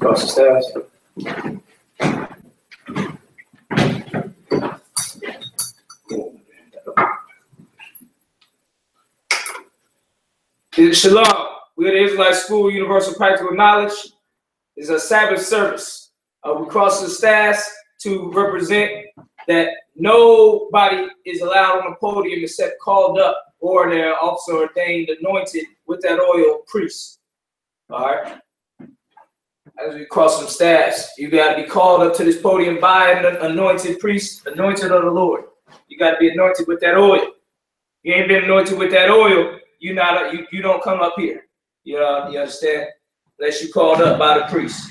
Cross the staffs. Shalom. We are the Israelite School Universal Practical Knowledge. It's a Sabbath service. We cross the staffs to represent that nobody is allowed on the podium except called up or their officer ordained, anointed with that oil priest. All right. As we cross some staffs, you got to be called up to this podium by an anointed priest, anointed of the Lord. You got to be anointed with that oil. You ain't been anointed with that oil, you don't come up here. You understand? Unless you called up by the priest.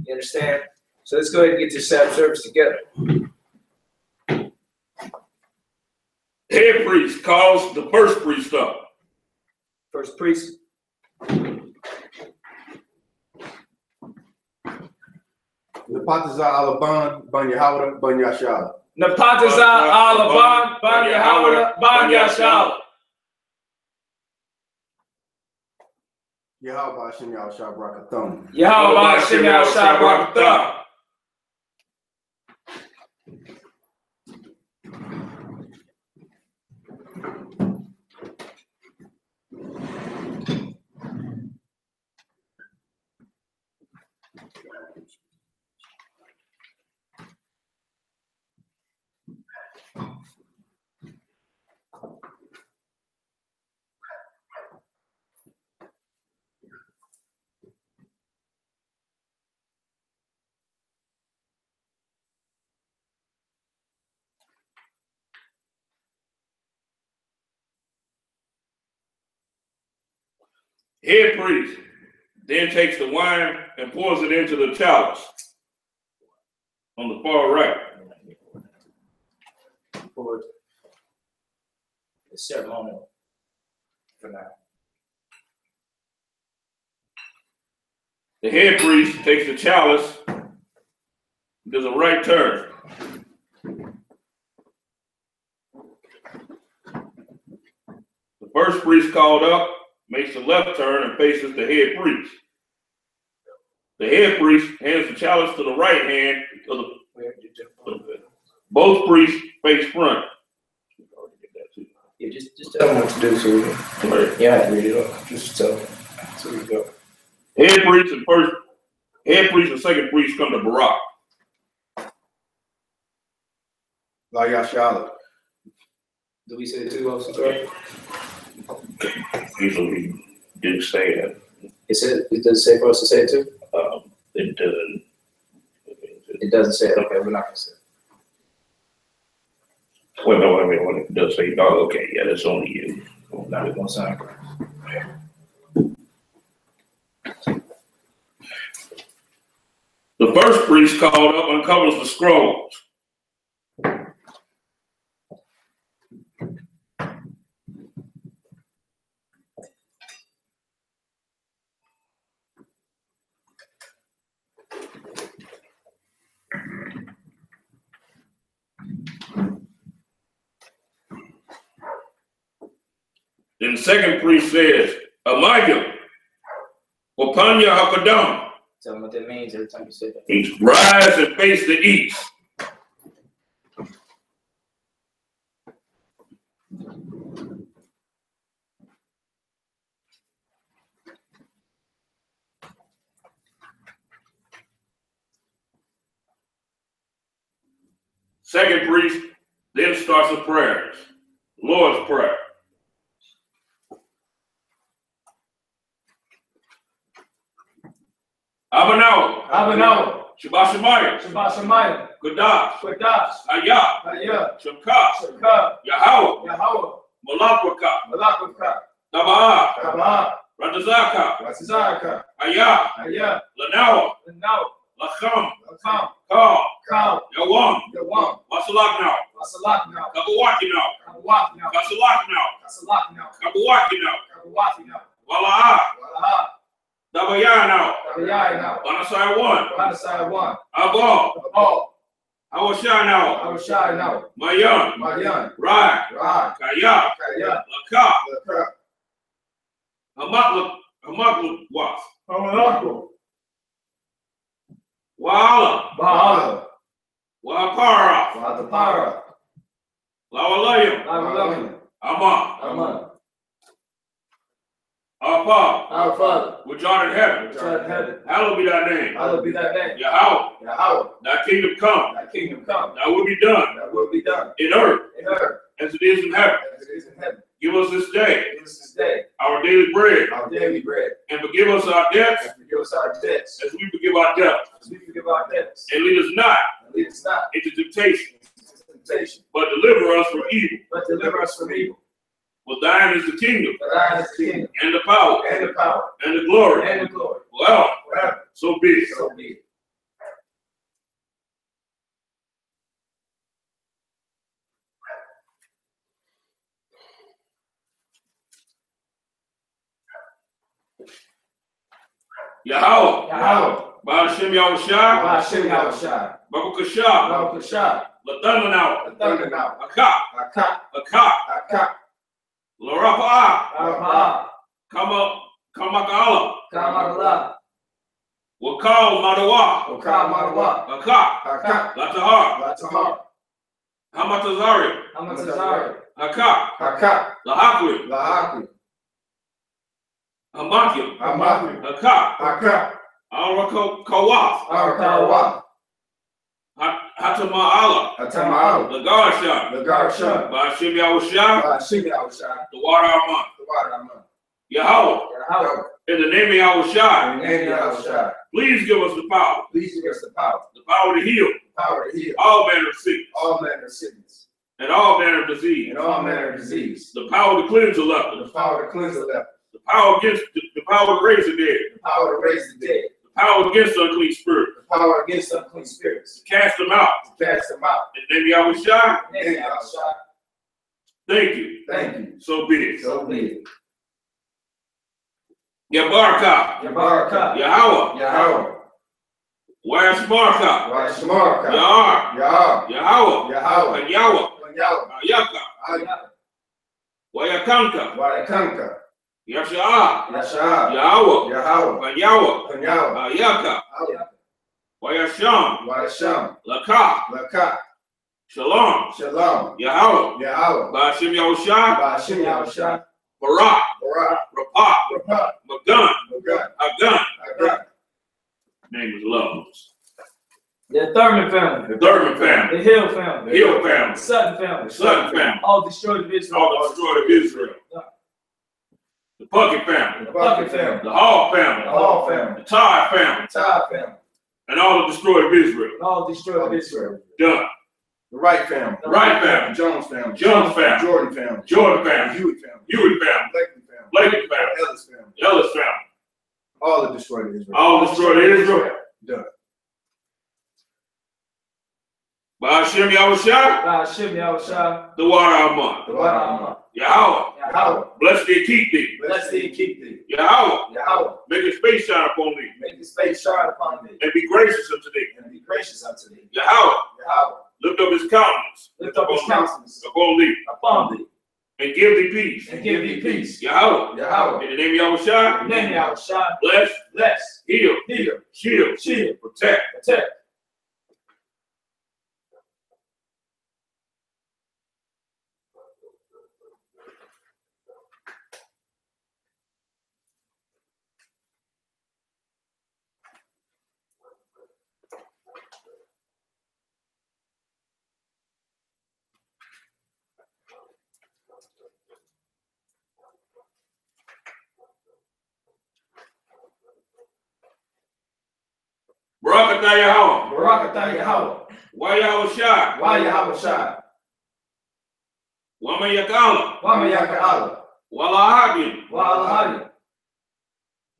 You understand? So let's go ahead and get this Sabbath service together. Head priest calls the first priest up. First priest. Napataza alaban ban Yahweh ban Yashala. Napataza alaban ban Yahweh ban Yashala. Yahweh Hashem Yahushua Barakathon. Yahweh Hashem Yahushua Barakathon. Head priest then takes the wine and pours it into the chalice on the far right. It's ceremonial for now. The head priest takes the chalice, does a right turn. The first priest called up makes the left turn and faces the head priest. The head priest hands the chalice to the right hand of the both priests face front. Yeah, just tell them what to do. So yeah, read it up. Just tell them. So we go. Head priest and second priest come to Barak. La Yashala. Do we say 2 officers? Usually do say that. It does say for us to say it too? It doesn't. It doesn't say it. Okay, we're not going to say it. Well, no, I mean, when it does say dog, okay, yeah, that's only you. Now we're going to sign. The first priest called up uncovers the scrolls. Then the second priest says, Amaya, Wapanya Hakadam. Tell them what that means every time you say that. Means rise and face the east. Second priest then starts the prayers. Lord's Prayer. Abanawa. Shabbat Shemayim. Gadash. I.S.U.P.K. Yahweh. Malakwaka. Tabaa. Radazaka. Ayah. Lanawa. Lacham. Kal. Yawam. Masalak now. Kabawaki now. Kasalak now. Kabawaki now. Wala'a. Dabaya now. Banasai 1. Abal. Awashai now. Mayan. Rai. Kaya. Laka. Hamaklu was. Wa'ala. Wa'ala. Wa'apara. Wa'atapara. La'walayim. La'walayim. Ama. Amen. Our Father, Our Father, which art in heaven, which art in heaven, hallowed be thy name. hallowed be thy name. Yahweh, Yahweh, thy kingdom come. thy kingdom come. Thy will be done Thy will be done in earth in earth as it is in heaven. as it is in heaven. Give us this day Give us this day our daily bread, our daily bread, and forgive us our debts and forgive us our debts, as we forgive our debtors. as we forgive our debts. And lead us not And lead us not into temptation, into temptation, but deliver us from evil. but deliver us from evil. For thine is the kingdom, For thine is the kingdom, and the power, and the power, and the glory. and the glory, Well, forever. so be it. So be it. Yahweh, Yahweh, Ba'ashem Yahushua, Ba'ashem Yahushua, Baruch Hashah, Baruch Hashah, Lathananau, the thunder now, Akak, Akak, Akak, Akak, Larapa'ah, Arapah, Kamaka'ala, Kamakala, Wakal Madawa, Okal Marawa, Akak, Akak, Latahar, Latahar, Hamatazari, Hamatazari, Akak, Akak, Lahakli, Lahakli, Hamakim, Amakli, Akak, Akak, Arakawaf, Arakawa, Hatama'ala, Atama'al, Lagarsha, the Garsha, Ba'ashem Yahushua, Ba'ashem Yahushua, the water Amon, the water Aman, Yahweh, Yahweh, in the name of Yahushua, in the name of Yahushua, please give us the power please give us the power to heal to heal all manner of sickness all manner of sickness and all manner of disease, and all manner of disease, the power to cleanse the leper, the power to cleanse the leper, the power to raise the dead, the power to raise the dead, the power against unclean spirits, the power against unclean spirits, to cast them out. to cast them out. In the name of Yahushua, In the name of Yahushua, thank you. thank you. So be it. So be it. Yabaraka, Yabaraka, Yahweh, Yahweh, Wayashmarka, Washmarka, Yahar, Yahar, Yahweh, Yahweh, and Yahweh, Yahweh, Ayaka, Ayah, Wayakanka, Wadakanka, Yasha'ah, Yashah, Yahweh, Yahweh, and Yahweh, Yahweh, Ayaka, Ayah, Wayasham, Wadasham, Lakah, Laka, Shalom, Shalom, Yahweh, Yahweh, Ba'ashem Yahushua, Ba'ashem Yahushua, Barak, Barak, Rapah, Rapah, Magun, Magun, Agun. Agun. Name is love. The Thurman family, The Thurman family, the Hill family, the Hill family, the Sutton family, the Sutton family, all destroyed of Israel, all destroyed of Israel, the Puckett family, the Puckett family, the Hall family, the Hall family, the Todd family, the Todd family, and all the destroyed of Israel. all destroyed of Israel. Done. The Wright family. The Wright family, The Jones family. Jones family, Jordan family. Jordan family, Hewitt family. Hewitt family, Blakely family. Blakely family, Ellis family. Ellis family, All the destroyed of Israel. all destroyed of Israel. Done. Ba'ashem Yahushua, Ba'ashem Yahushua, the water Amon, the water Aman, Yahweh, Yahweh, bless thee and keep thee. bless thee and keep thee. Yahweh, Yahweh, make his face shine upon thee, make his face shine upon thee, and be gracious unto thee. and be gracious unto thee. Yahweh, Yahweh, lift up his countenance lift up his countenance upon thee, upon thee, and give thee peace. and give thee peace. Yahweh, Yahweh, in the name of Yahushua, in the name of Yahushua, bless, bless, heal, heal, shield, shield, protect. protect. Barakatah Yahweh, Barakatah Yahweh, Yahushua, Yahushua, Wama Yakala, Yahushua, Walahadin, Wa'alahadi,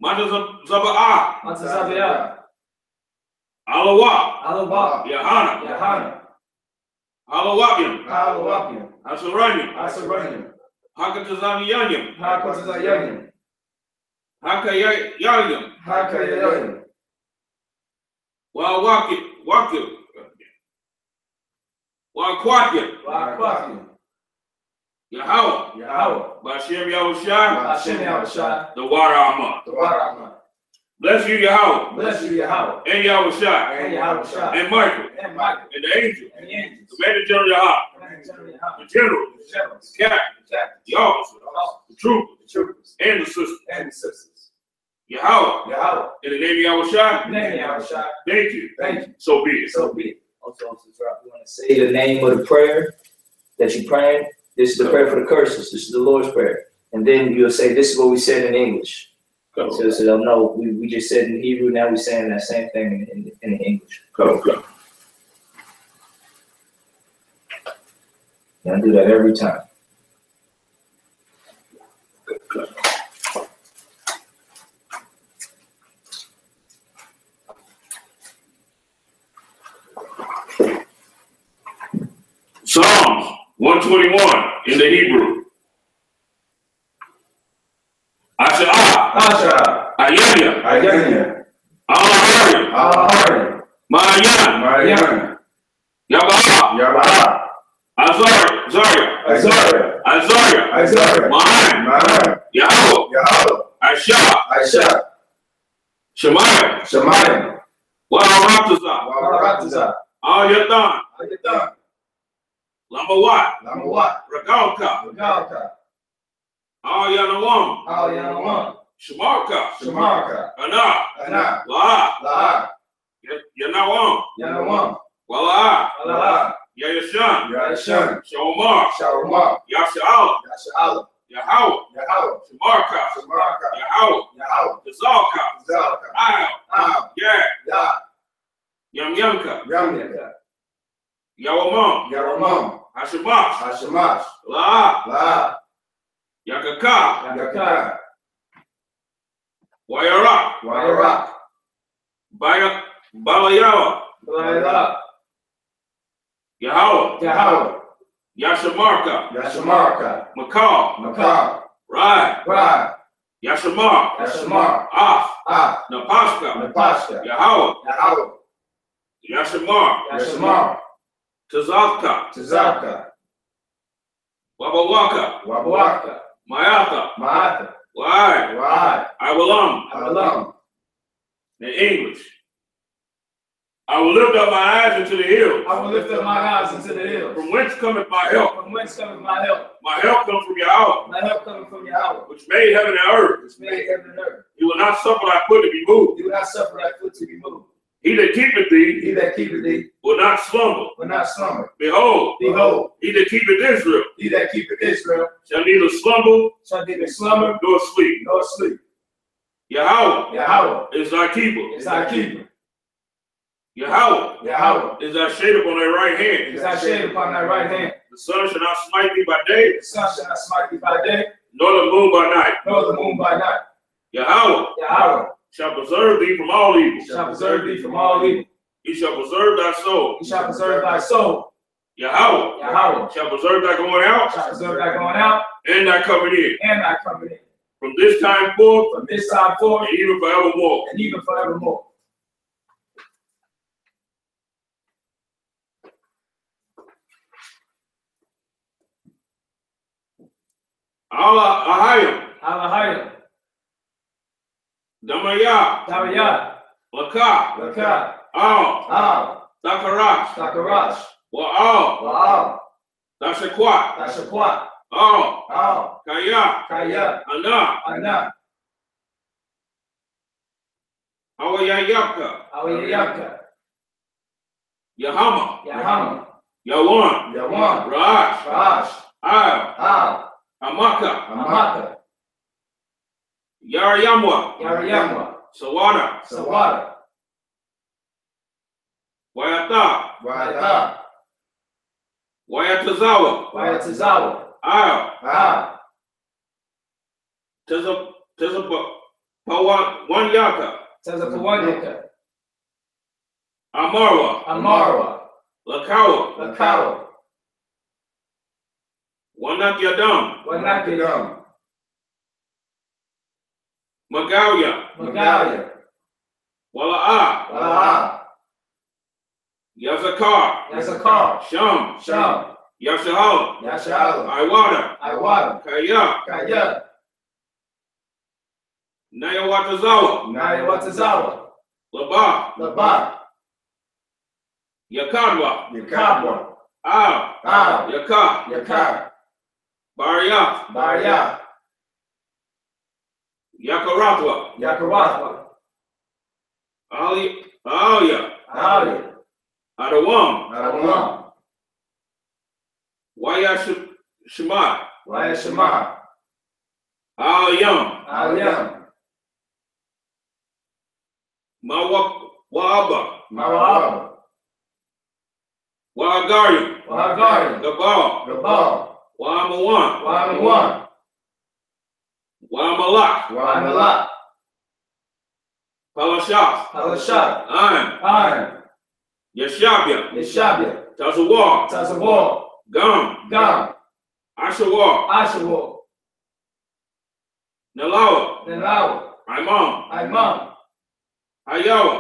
Matazaba'ah, Matazabiyah, Alawah, Alawah, YAHANNA, YAHANNA, Alawakim, Alawakim, Asaranyim, Asaranyim, Hakatazamiyanyim, Hakotazayanyim, Hakayayim, Hakayayim, Wawakim, Wakwakim, Wa'akwakim, Yahweh, Yahweh, Ba'ashem Yahushua, Ba'ashem Yahushua, the water Amon, the water Aman, Bless you, Yahweh. Bless you, Yahweh. And Yahushua. And Yahushua. And Michael. And Michael. And the angel. And the angels. The Commander General Yahweh. The general. Generals. The captain. The officer. The troopers. And the sisters. And the sisters. Yahweh. Yahweh. In the name of Yahushua. In the name of Yahushua. Thank you. Thank you. So be it. So be it. Also, you want to say the name of the prayer that you're praying. This is the prayer for the curses. This is the Lord's Prayer. And then you'll say, this is what we said in English. So they'll know we just said in Hebrew, now we're saying that same thing in English. Okay. And I do that every time. Psalms 121 in the Hebrew. Asha. Ayanya. Alahari. Mayan. Yabah. Azariah. Mahan. Yahweh. Aisha. Shemaiah. Waharatazah. Al-Yatan. Lamawat. Ragalka. Al-Yanawam. Shamarka. Ana. La'a. Yanawam. Wala'a. Yayashan. Shawamar. Yasha'ala. Yahweh. Shamarka. Yahweh. Tazalka. Al. Yamyamka. Yawamam. Hashamash. La'a. Yakaka. Wayarak. Balayawa. Yahweh. Yashamarka. Makal. Rai. Yashamar. Af. Napashka. Yahweh. Yashamar. Tazavka. Wabawaka. Mayata. Why? Iwalam. In English. I will lift up my eyes into the hills. From whence cometh my help? My help comes from Yahweh. Which made heaven and earth. He will not suffer thy foot to be moved. He that keepeth thee will not slumber. Behold, he that keepeth Israel shall neither slumber nor sleep. Yahweh is thy keeper. Yahweh is thy shade upon thy right hand. The sun shall not smite thee by day, nor the moon by night. Yahweh shall preserve thee from all evil. He shall preserve thy soul. Yahweh shall preserve thy going out and thy coming in. From this time forth and even forevermore. Alahayim. Damaya. Laka. Al. Dakarash. Wa'al. Dashakwat. Al. Kaya. Ana. Awayayapka. Yahama. Yawan. Rash. Al. Amaka. Yariyamwa. Sawada. Wayata. Wayatazawa. Al. Tezapawanyaka. Amarwa. Lakawa. Wanakyadam. Magalia. Wala'a. Yazakar. Sham. Yashahala. Iwada. Kaya. Nayawatazawa. Nayawatazawa. Laba. Laba. Yakadwa. Yakabwa. Yaka. Yakab. Baria. Baria. Yakaratwa. Yakaratwa. Alia. Adawam. YAHANNA. YAHANNA. Al-Yam. Mawaba. Wagari. Gabal. Wamawan. Wamalak. Palashas. An. Yashabia. Tazawar. Gum. Ashawar. Nalawa. Imam. Ayawa.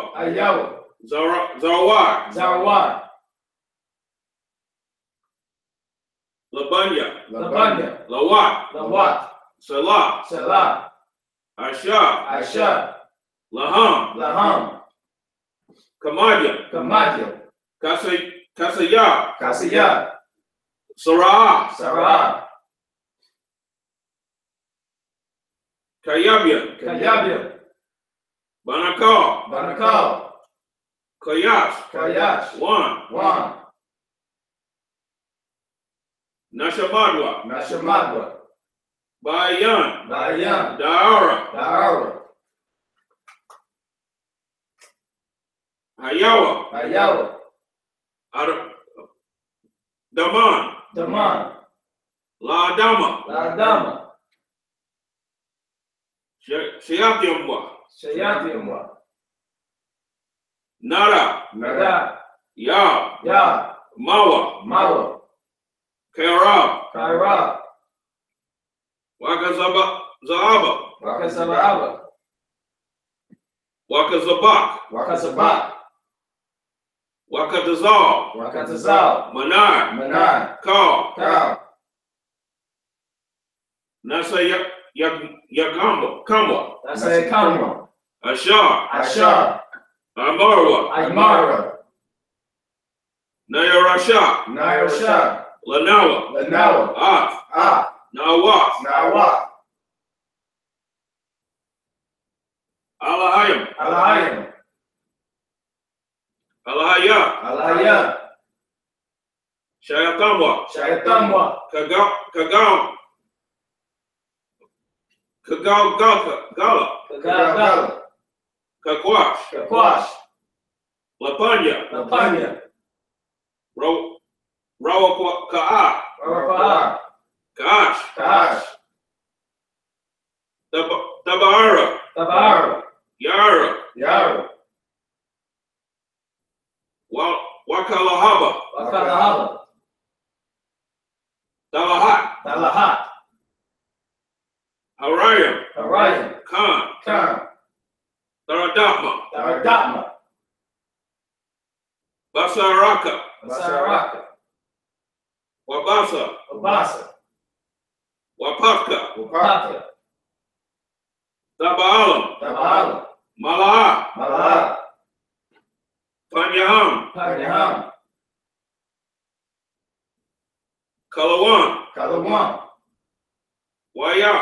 Zawar. Labanya. Lawat. Salah. Aisha. Laham. Kamadia. Kasaya. Sarah. Kayabia. Banakal. Kayash. One. Nashamadwa. Bayan. Daara. Hayawa. Daman. Ladama. Shayatiamwa. Nada. Ya. Mawa. Kairab. Wakazaba. Wakazabak. Wakatazal. Manar. Kal. Nasa Yakamwa. Ashar. Amara. Nayarasha. Lanawa. Nawat. Alahayam. Alahaya. Shayatamwa. Kagam. Gala. Kakwash. Lapanya. Rawa Kaash. Tabara. Yara. Wakalahaba. Dalahat. Harayam. Khan. Taradapma. Basaraka. Wabasa. Wapaka. Tabaalam. Malaha. Panyaham. Kalawan. Waya.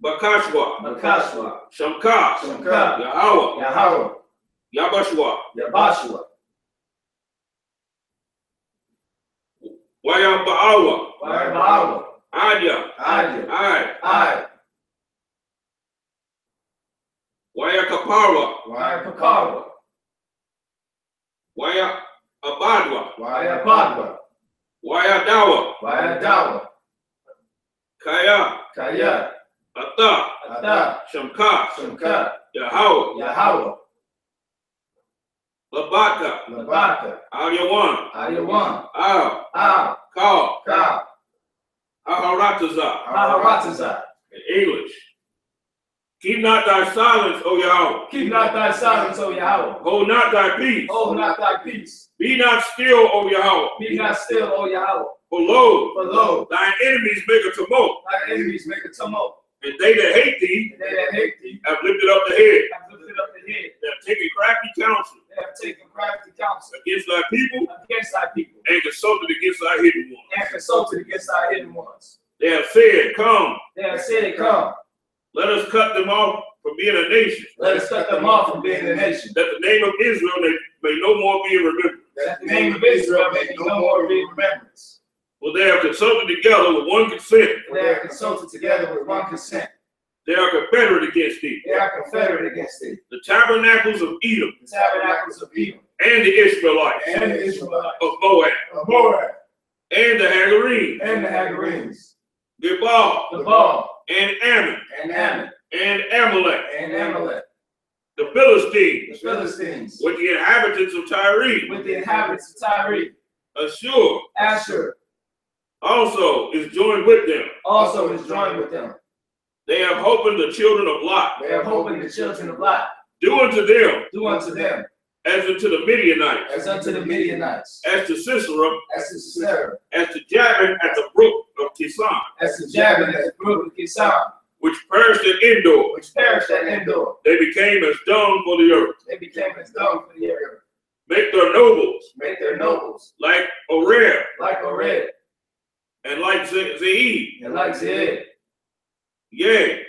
Bakashwa. Shamka. Yahawa. Yabashwa. Wayabaawa. Adia. Ai. Wayakaparwa. Wayabadwa. Wayadawa. Kaya. Ata. Shamka. Yahawa. Labaka. Aliyawan. Al. Kal. Aharataza. In English. Keep not thy silence, O Yahweh. Hold not thy peace. Be not still, O Yahweh. For lo, thine enemies make a tumult. And they that hate thee have lifted up the head. They have taken crafty counsel against thy people and consulted against thy hidden ones. They have said, Come. Let us cut them off from being a nation. That the name of Israel may no more be in remembrance. For they have consulted together with one consent. They are confederate against thee. The tabernacles of Edom. And the Israelites. Of Moab. And the Hagarenes. Gebal. And Ammon. And Amalek. The Philistines. With the inhabitants of Tyre. Ashur. Also is joined with them. They have opened the children of Lot. Do unto them. As unto the Midianites. As to Sisera. As to Jabin at the brook of Kison. Which perished at Endor. They became as dung for the earth. Make their nobles. Like Oreb. And like Zeid. Yea.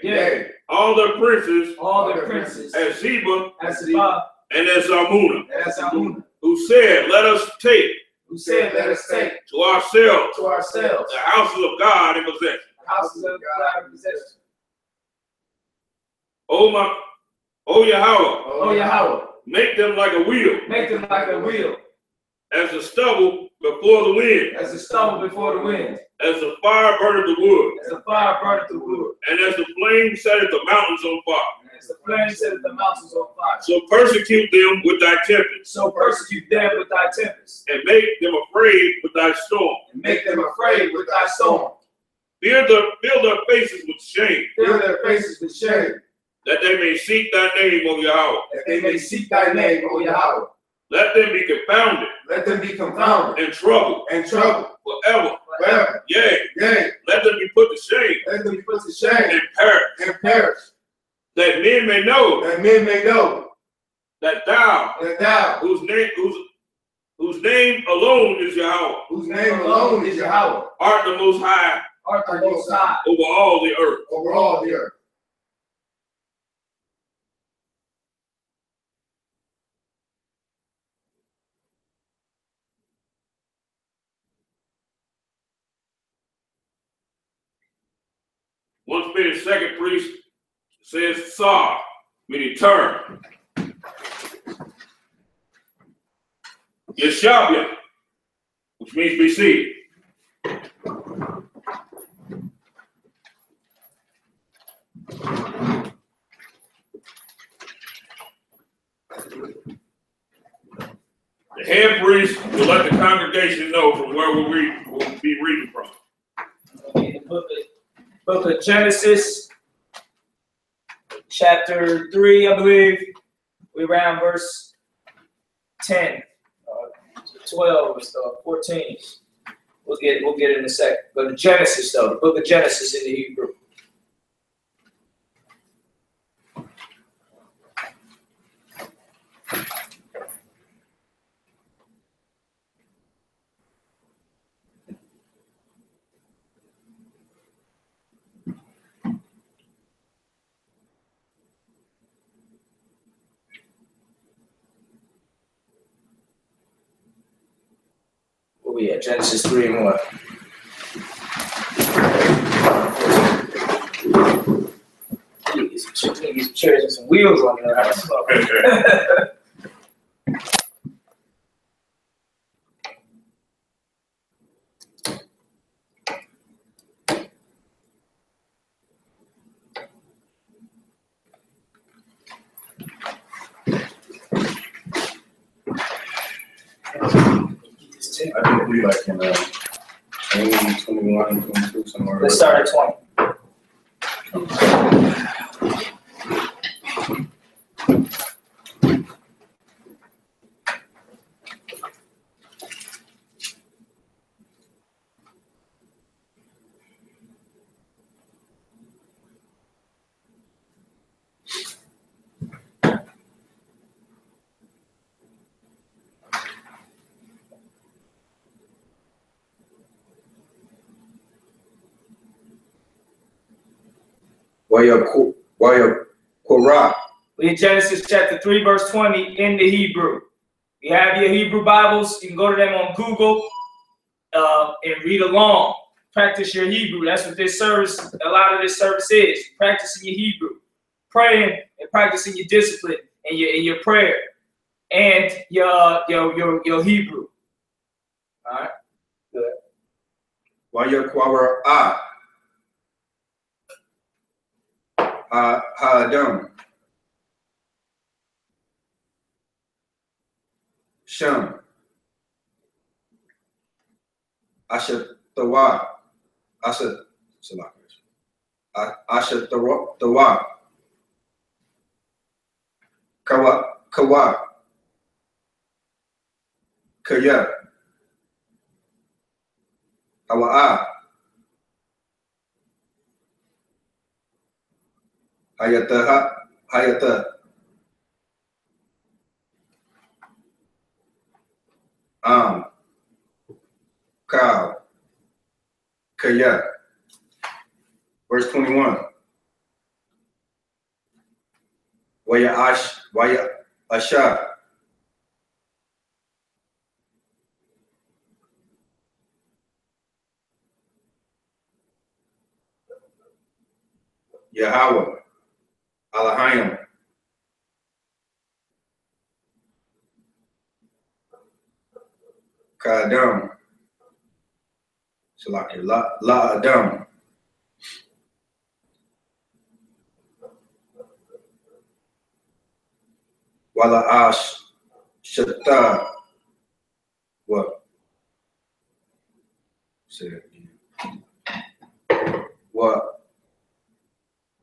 All their princes. As Zeba. And as Zalmunna. Who said, let us take. To ourselves. The houses of God in possession. O Yahweh. Make them like a wheel. As the stubble before the wind. As the fire burneth the wood. And as the flame setteth the mountains on fire. So persecute them with thy tempest. And make them afraid with thy storm. Fill their faces with shame. That they may seek thy name, O Yahweh. Let them be confounded. And troubled. Forever. Yea. Let them be put to shame. And perish. That men may know. That thou. Whose name alone is Yahweh. Art the most high. Over all the earth. Once finished, second priest says Sar, meaning turn. Yeshabia, which means receive. The head priest will let the congregation know from where we'll be reading from. Book of Genesis, chapter 3, I believe. We're around verse 10, 12, or 14. We'll get it in a second. Go to Genesis, though. The book of Genesis in the Hebrew. We at Genesis 3 and 1. These chairs with some wheels on there. I think we like in 20, 21, 22, somewhere. Let's start at 20. Korah. We in Genesis chapter 3, verse 20 in the Hebrew. You have your Hebrew Bibles, you can go to them on Google and read along. Practice your Hebrew. That's what this service, a lot of this service is. Practicing your Hebrew. Praying and practicing your discipline and your prayer and your Hebrew. All right. Good. Wayakwara Ha'adam. Shem. Ashatawa. Ashatawa. Kawa. Kaya. Hawa'a. Hayata. Cow. Kaya. Verse 21. Waya-asha. Yahweh. Elohim. Kadam. Salaki. La Adam. Wala Ash Shata. What? Say it again. What?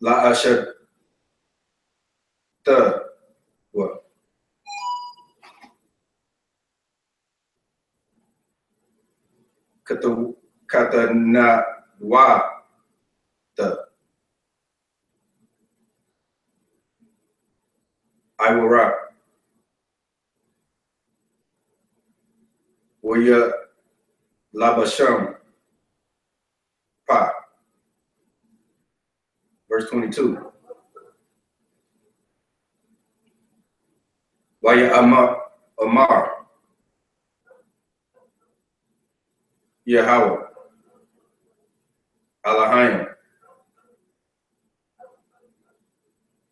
La Ashata. What? Katana wa the. I will rock. Waya Labasham Pa. Verse 22. Waya Amar. Yahweh. Elohim.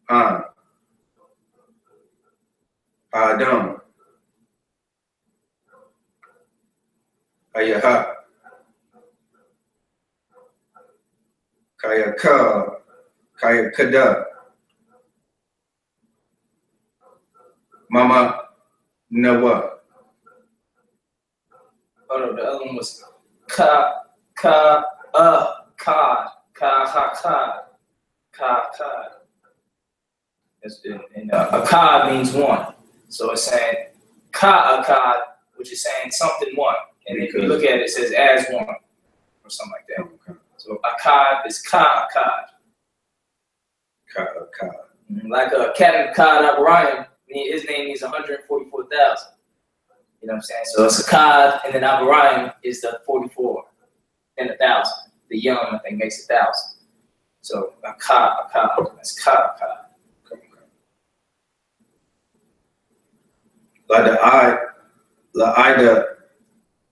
Han. Adam. Ayaha. Kayakada. Mama Nawa. Oh no, the other one was Kad. And Akkad means one. So it's saying Akkad, which is saying something one. And if you look at it, it says as one or something like that. Okay. So Akkad is Akkad. Like a Captain Akkad Abraham, his name means 144,000. You know what I'm saying? So it's Akkad, and then Abraham is the 44 and 1,000. The young, I think, makes 1,000. So Akkad, that's Akkad.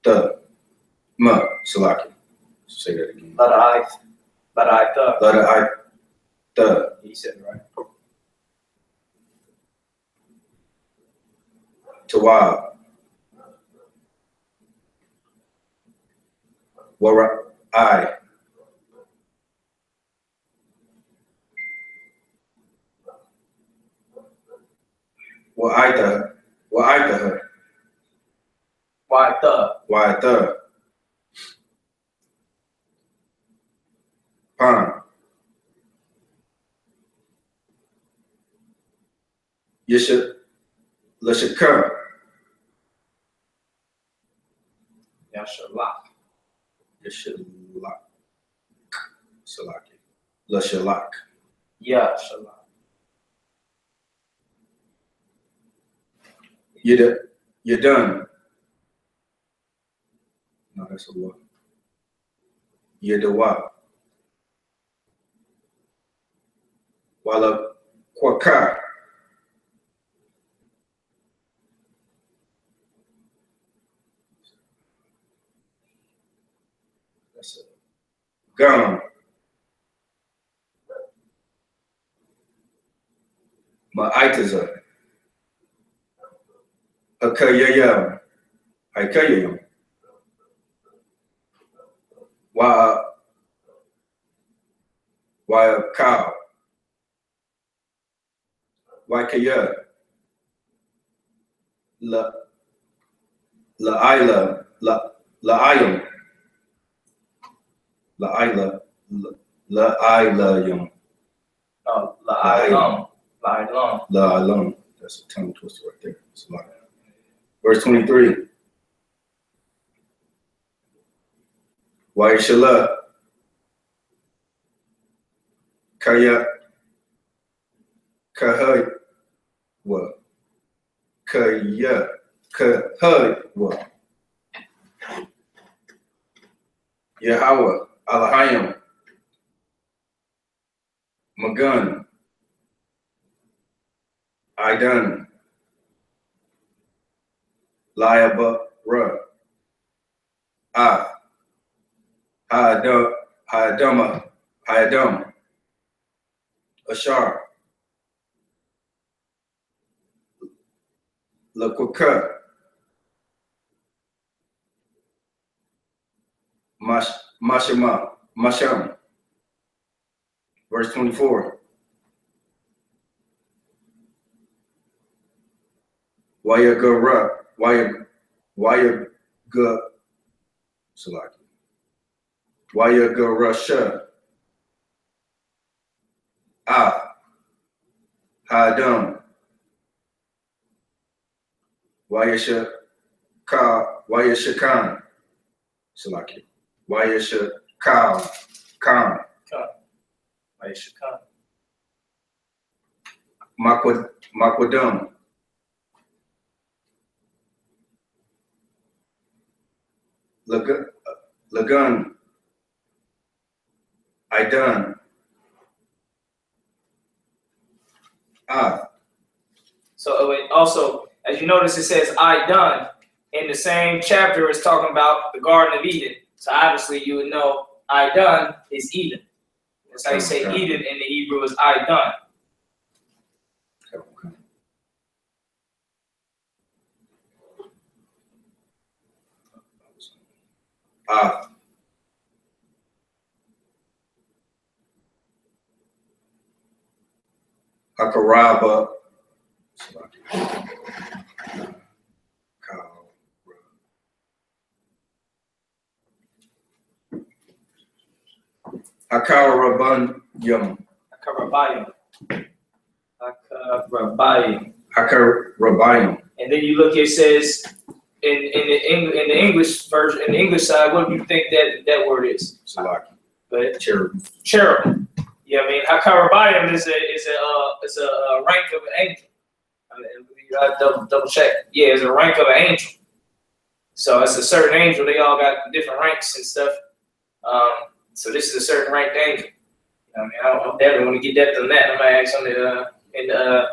The Salaki. Say that again. The. He said it right. Tawab. Wara I. Wa'aita. Pan. Lashaka. Yashalak. Salaki. Lashalak. Yashalak. You're done. No, that's a what. You're the what? Wala Kwaka. Gum. Ma'aitaza. Akayayam. Aikayayam. Wa cow. Waikaya. La Ila. La Ilam. La Ila. La Ilayam. La Ilam. La Ilam. La Ilam. That's a tongue twister right there. It's a lot. Verse 23. YAHANNA. Kaya. Kahaya. What? Kaya. Kahaya. What? Yahweh. Alahayim. Magun. Idan. Liaba. Ra. Hayadama. Hayadam. Ashar. Lakuka. Masham. Verse 24. Wayagara. Wayagarasha. Hadam. Wayashakan. Salaki. Wayashakan. Khan. Wayashakan. Makwadam. Lagun. Idan. So also, as you notice, it says I done. In the same chapter, it's talking about the Garden of Eden. So obviously, you would know I done is Eden. That's how you say Eden in the Hebrew is I done. Hakaraba. Hakarabayam. Hakarabayam. And then you look, it says in the English version, in the English side, what do you think that word is? Salaki. But Cherub. Cherub. Yeah, I mean, Hakarabayim is a rank of an angel. I mean, you gotta double check. Yeah, it's a rank of an angel. So it's a certain angel. They all got different ranks and stuff. So this is a certain ranked angel. I mean, I definitely want to get depth on that. I'm gonna ask on in the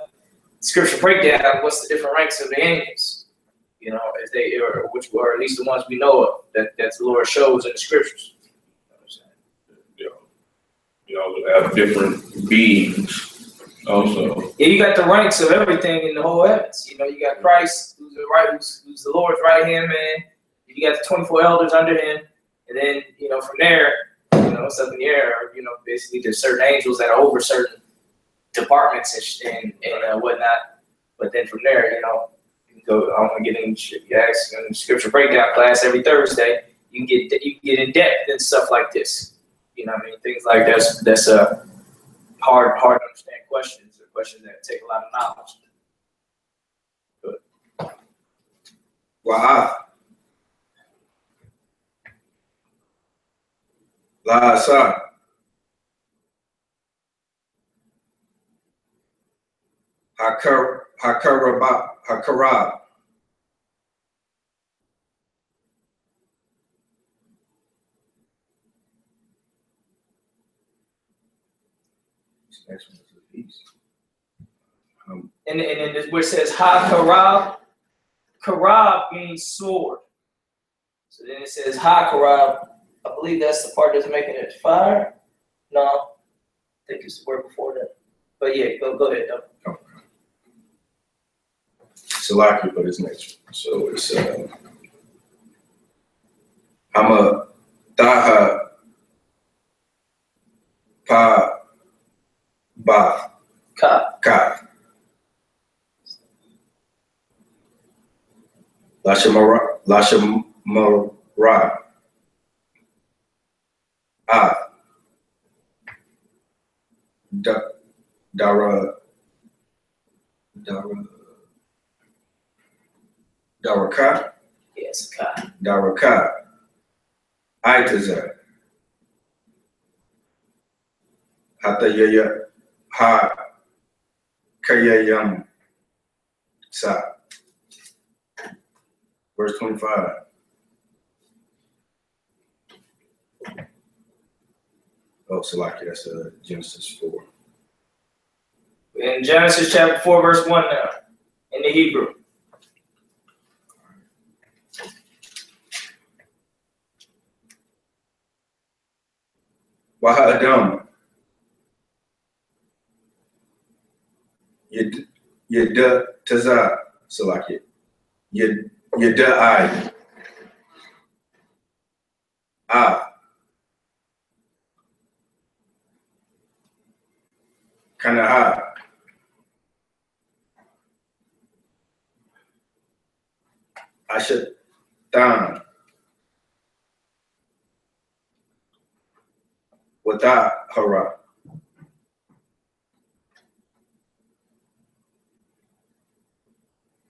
scripture breakdown, what's the different ranks of the angels? You know, if they or which or at least the ones we know of that the Lord shows in the scriptures. You know, have different beings also. Yeah, you got the ranks of everything in the whole heavens. You know, you got Christ, who's the Lord's right hand man. You got the 24 elders under him, and then from there, it's up in the air. Basically, there's certain angels that are over certain departments and whatnot. But then from there, you can go. I want to get in scripture breakdown class every Thursday. You can get in depth and stuff like this. Things like that's a hard to understand questions, or questions that take a lot of knowledge. Good. Wow. La sa. Hakarab. Next one is the east. And then this where it says ha karab means sword. So then it says ha karab. I believe that's the part that's making it fire. No, I think it's the word before that. But yeah, go ahead. Okay. Salaki for this next one. So it's Hama Taha Pa Ba Ka Lashamara Daraka. Yes, ka. Daraka. ISRAELITES. Hatayaya Ha Kayayam Sa. Verse 25. Oh, Salaki, that's Genesis 4. In Genesis chapter 4, verse 1 now, in the Hebrew. Wahadam Yada Taza Salaki. Yada I Kanaha Ashatan Wata Hara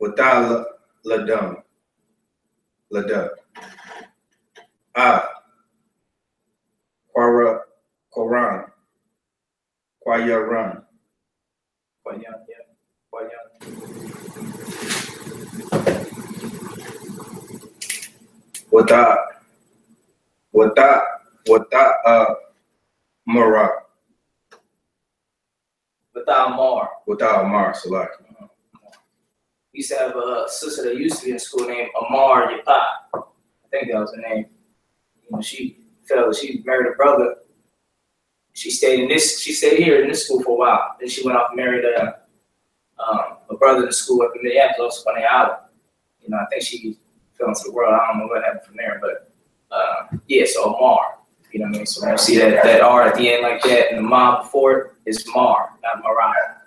Wata Ladam Lada Quara Quran Quayaran Wata Mara Without Amar Salaki. We used to have a sister that used to be in school named Amar Yapa. I think that was her name. You know, she married a brother. She stayed here in this school for a while. Then she went off and married a brother in the school up in Minneapolis, also on the island. You know, I think she fell into the world. I don't know what happened from there, but yeah, so Amar. You know what I mean? So when you see that R at the end like that and the Ma before it, it's Mar, not Mariah.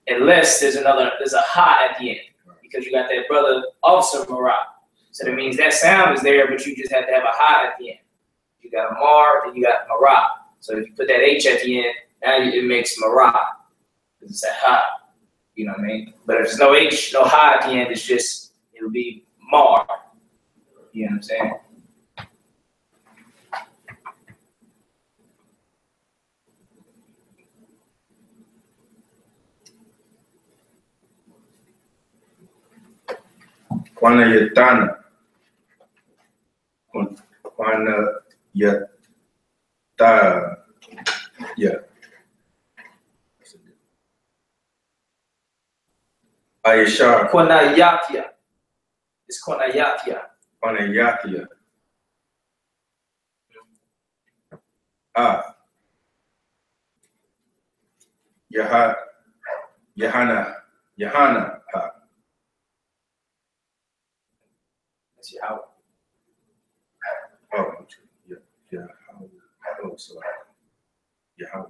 Unless there's a ha at the end, because you got that brother Officer Marah. So that means that sound is there, but you just have to have a ha at the end. You got a Mar, then you got Marah. So if you put that H at the end, now it makes Marah. It's a ha. You know what I mean? But if there's no H, no ha at the end, it'll be Mar. You know what I'm saying? Kwana Yatana. Kwana Yata. Yeah. Aisha. Kwana Yatia. It's Kwana Yatia. Kwana Yatia. YAHANNA. That's Yahweh. Oh, yeah. Oh, so Yahweh.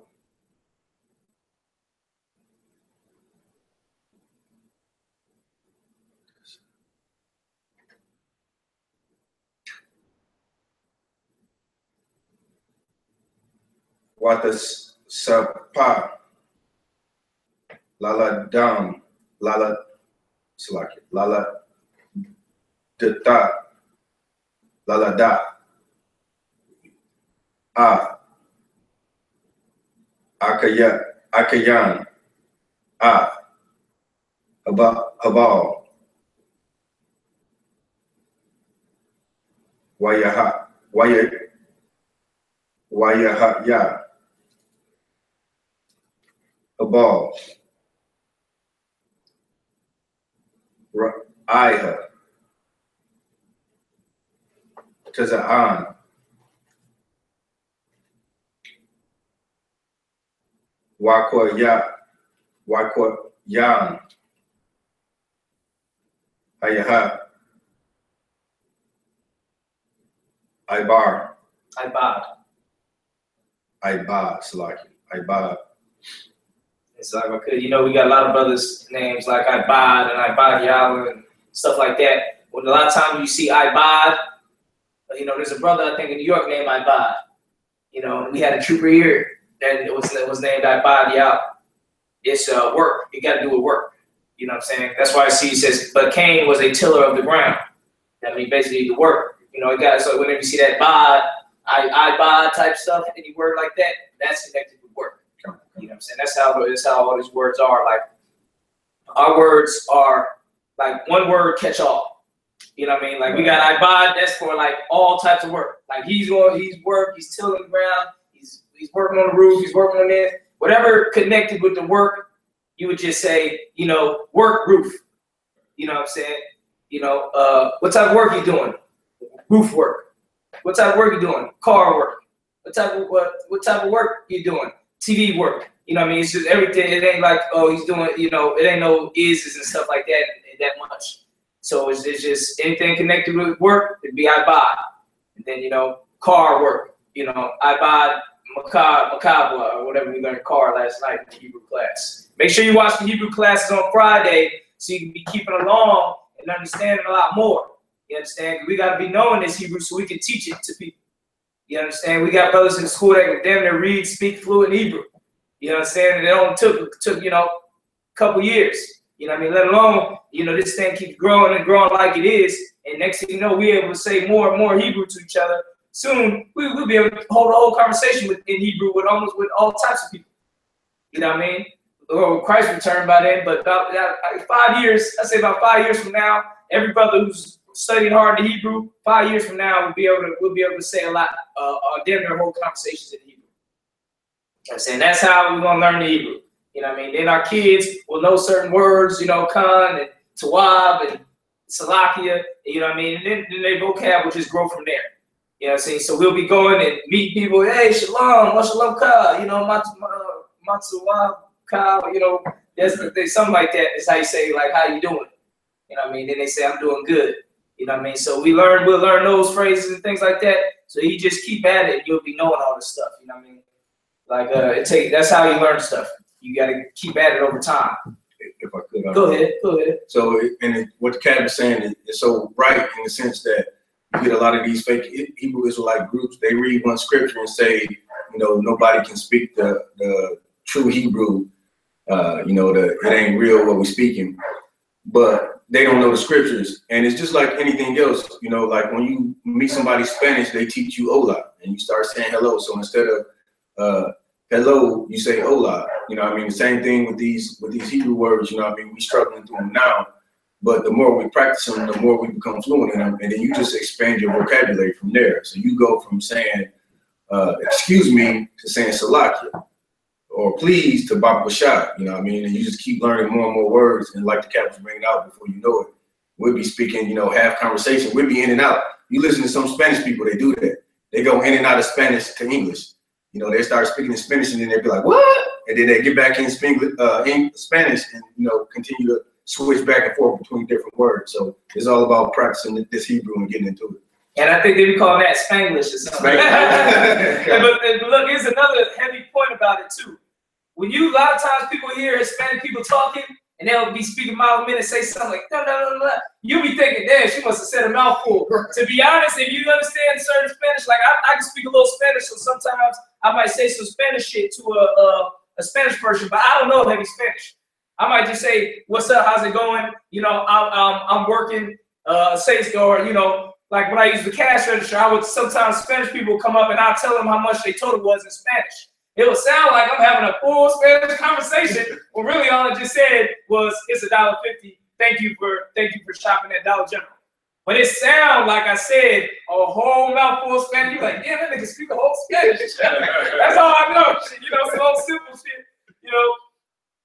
Watas Sapa Lala Dam Lala Salaki Lala Data Lala Da Akayan Habal Wayaha Ya Habal, Iha, Taza'an, Yan, Ayaha, Ibar, Salaki, Ibad. It's like, okay, you know, we got a lot of brothers names like Ibad and Ibad Yahweh and stuff like that. When a lot of times you see Ibad, you know, there's a brother I think in New York named Ibad. You know, we had a trooper here that it was named Ibad Yahweh. It's work. You got to do with work. You know what I'm saying? That's why I see it says, but Cain was a tiller of the ground. That means basically the work. You know, it got, so whenever you see that bod, I-bod type stuff, any word like that, that's connected with work. You know what I'm saying? That's how all these words are. Like, our words are like one word catch all. You know what I mean? Like, we got I-bod, that's for like all types of work. Like, he's tilling the ground, he's working on the roof, he's working on this. Whatever connected with the work, you would just say, you know, work roof. You know what I'm saying? You know, what type of work you doing? Roof work. What type of work you doing? Car work. What type of work you doing? TV work. You know what I mean? It's just everything. It ain't like, oh, he's doing, you know, it ain't no is's and stuff like that much. So it's just anything connected with work, it'd be I-bod. And then, you know, car work. You know, I-bod, Makabla, or whatever we learned car last night in the Hebrew class. Make sure you watch the Hebrew classes on Friday so you can be keeping along and understanding a lot more. You understand? We got to be knowing this Hebrew so we can teach it to people. You understand? We got brothers in school that can damn near read, speak fluent Hebrew. You understand? And it only took you know, a couple years. You know what I mean? Let alone, you know, this thing keeps growing and growing like it is. And next thing you know, we're able to say more and more Hebrew to each other. Soon, we'll be able to hold a whole conversation in Hebrew with all types of people. You know what I mean? Or Christ returned by then, but about 5 years, I say about 5 years from now, every brother who's studying hard the Hebrew, 5 years from now, we'll be able to say a lot, damn near whole conversations in Hebrew. I'm saying that's how we're gonna learn the Hebrew. You know what I mean? Then our kids will know certain words, you know, Khan and Tawab and Salakia, you know what I mean? And then their vocab will just grow from there. You know what I'm saying? So we'll be going and meet people, hey, Shalom, Shalom Ka, you know, Matsuwab Ka, you know, there's something like that is how you say, like, how you doing? You know what I mean? Then they say, I'm doing good. You know what I mean? So we'll learn those phrases and things like that. So you just keep at it and you'll be knowing all this stuff. You know what I mean? Like, that's how you learn stuff. You got to keep at it over time. If I could. Go ahead. So, what the cat is saying is so right in the sense that you get a lot of these fake Hebrew Israelite groups. They read one scripture and say, you know, nobody can speak the true Hebrew. You know, it ain't real what we're speaking. But they don't know the scriptures. And it's just like anything else. You know, like when you meet somebody Spanish, they teach you hola. And you start saying hello. So instead of hello, you say hola. You know what I mean? The same thing with these Hebrew words. You know what I mean? We're struggling through them now. But the more we practice them, the more we become fluent in them. And then you just expand your vocabulary from there. So you go from saying, excuse me, to saying salakia. Or please to Baba Bashad, you know what I mean? And you just keep learning more and more words. And like the cat was bringing out before you know it, we'll be speaking, you know, half conversation. We'll be in and out. You listen to some Spanish people, they do that. They go in and out of Spanish to English. You know, they start speaking in Spanish and then they'll be like, what? And then they get back in Spanish and, you know, continue to switch back and forth between different words. So it's all about practicing this Hebrew and getting into it. And I think they be calling that Spanglish or something. but look, here's another heavy point about it too. When a lot of times people hear Hispanic people talking and they'll be speaking mouth and say something like, no, you'll be thinking, damn, she must have said a mouthful. To be honest, if you understand certain Spanish, like I can speak a little Spanish, so sometimes I might say some Spanish shit to a Spanish person, but I don't know heavy Spanish. I might just say, what's up, how's it going? You know, I'm working, or, you know, like when I use the cash register, sometimes Spanish people come up and I'll tell them how much they total was in Spanish. It would sound like I'm having a full Spanish conversation, when really all I just said was, it's $1.50. Thank you for shopping at Dollar General. But it sounds like I said a whole mouthful of Spanish. You're like, yeah, that nigga speak a whole Spanish. That's all I know. You know, some simple shit. You know,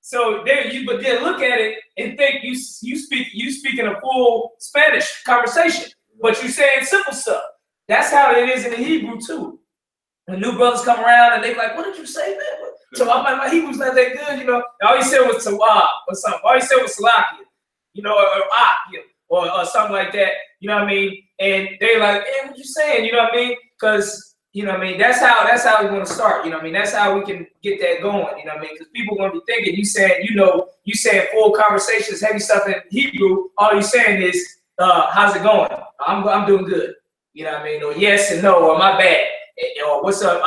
So but then look at it and think you speaking a full Spanish conversation, but you saying simple stuff. That's how it is in the Hebrew too. When new brothers come around and they like, what did you say, man? So I'm like, my Hebrew's not that good, you know. All you said was tawab or something. All you said was salakia, you know, or akia or something like that. You know what I mean? And they like, hey, what you saying? You know what I mean? Because you know what I mean? That's how we want to start. You know what I mean? That's how we can get that going. You know what I mean? Because people are going to be thinking you saying full conversations, heavy stuff in Hebrew. All you saying is, how's it going? I'm doing good. You know what I mean? Or yes and no, or my bad. Or what's up?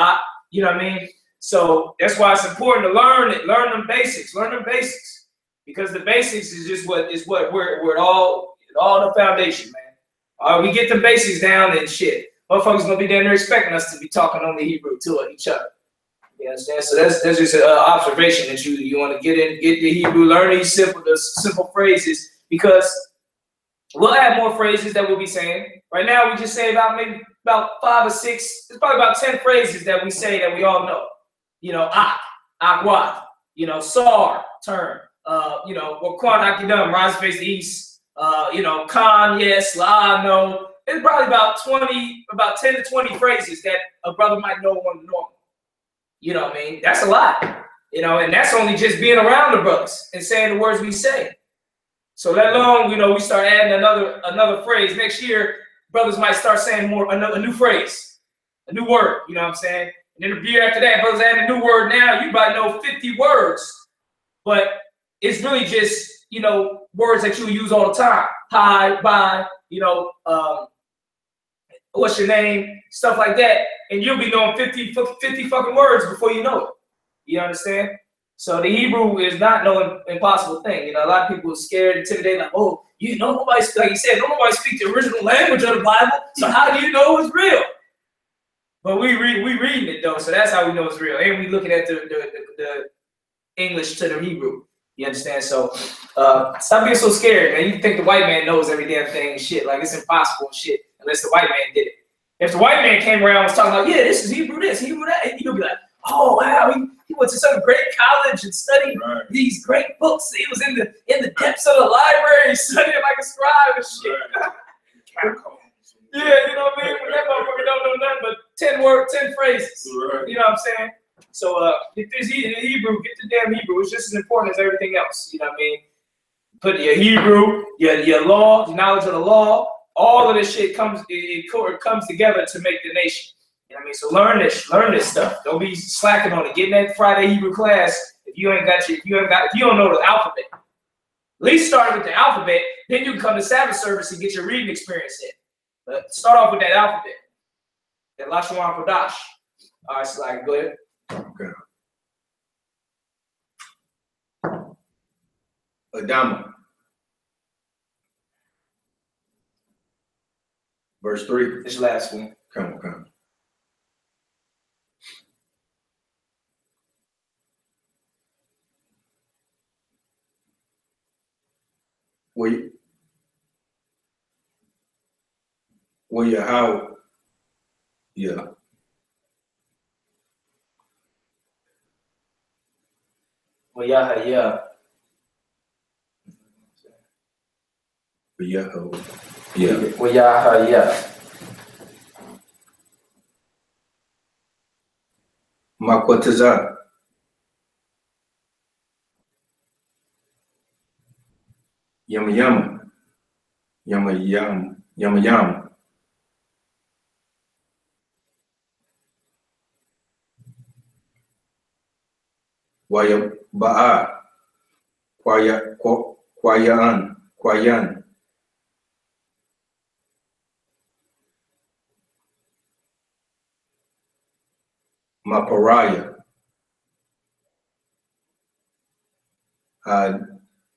You know what I mean? So that's why it's important to learn it. Learn them basics. Learn them basics. Because the basics is just where it all the foundation, man. We get the basics down and shit. Motherfuckers gonna be down there expecting us to be talking only Hebrew to each other. You understand? So that's just an observation that you want to get the Hebrew, learn these simple phrases, because we'll add more phrases that we'll be saying. Right now we just say about 5 or 6. It's probably about 10 phrases that we say that we all know. You know, akwat, you know, sar, turn, you know, or kwan akidam, rise face the east, you know, khan, yes, la, no. It's probably about 10 to 20 phrases that a brother might know on the normal. You know what I mean? That's a lot. You know, and that's only just being around the brothers and saying the words we say. So let alone, you know, we start adding another phrase. Next year, brothers might start saying a new phrase, a new word, you know what I'm saying? And then the year after that, brothers add a new word. Now you might know 50 words, but it's really just, you know, words that you use all the time. Hi, bye, you know, what's your name, stuff like that. And you'll be knowing 50 fucking words before you know it. You understand? So the Hebrew is not no impossible thing. You know, a lot of people are scared, intimidated, like, oh, you know, nobody, like you said, nobody speak the original language of the Bible. So how do you know it's real? But we reading it though, so that's how we know it's real. And we looking at the English to the Hebrew. You understand? So stop being so scared, man. You think the white man knows every damn thing and shit. Like it's impossible and shit unless the white man did it. If the white man came around and was talking like, yeah, this is Hebrew this, Hebrew that, and you'll be like, oh wow, he went to some great college and studied these great books. He was in the depths of the library studying like a scribe and shit. Yeah, you know what I mean? When that motherfucker don't know nothing but 10 phrases. Right. You know what I'm saying? So get this Hebrew, get the damn Hebrew. It's just as important as everything else. You know what I mean? Put your Hebrew, your law, your knowledge of the law, all of this shit comes together to make the nation. You know what I mean? So learn this stuff. Don't be slacking on it. Get in that Friday Hebrew class if you don't know the alphabet. At least start with the alphabet, then you can come to Sabbath service and get your reading experience in. But start off with that alphabet. That Lashon Kodash. All right, so go ahead. Okay. Adama. Verse 3. This last one. Come on. Well, yeah, how? Yeah. Well, yeah. Yeah. Well, yeah. Makwataza. Yama. Waya ba'a. Kwayan. Maparaya.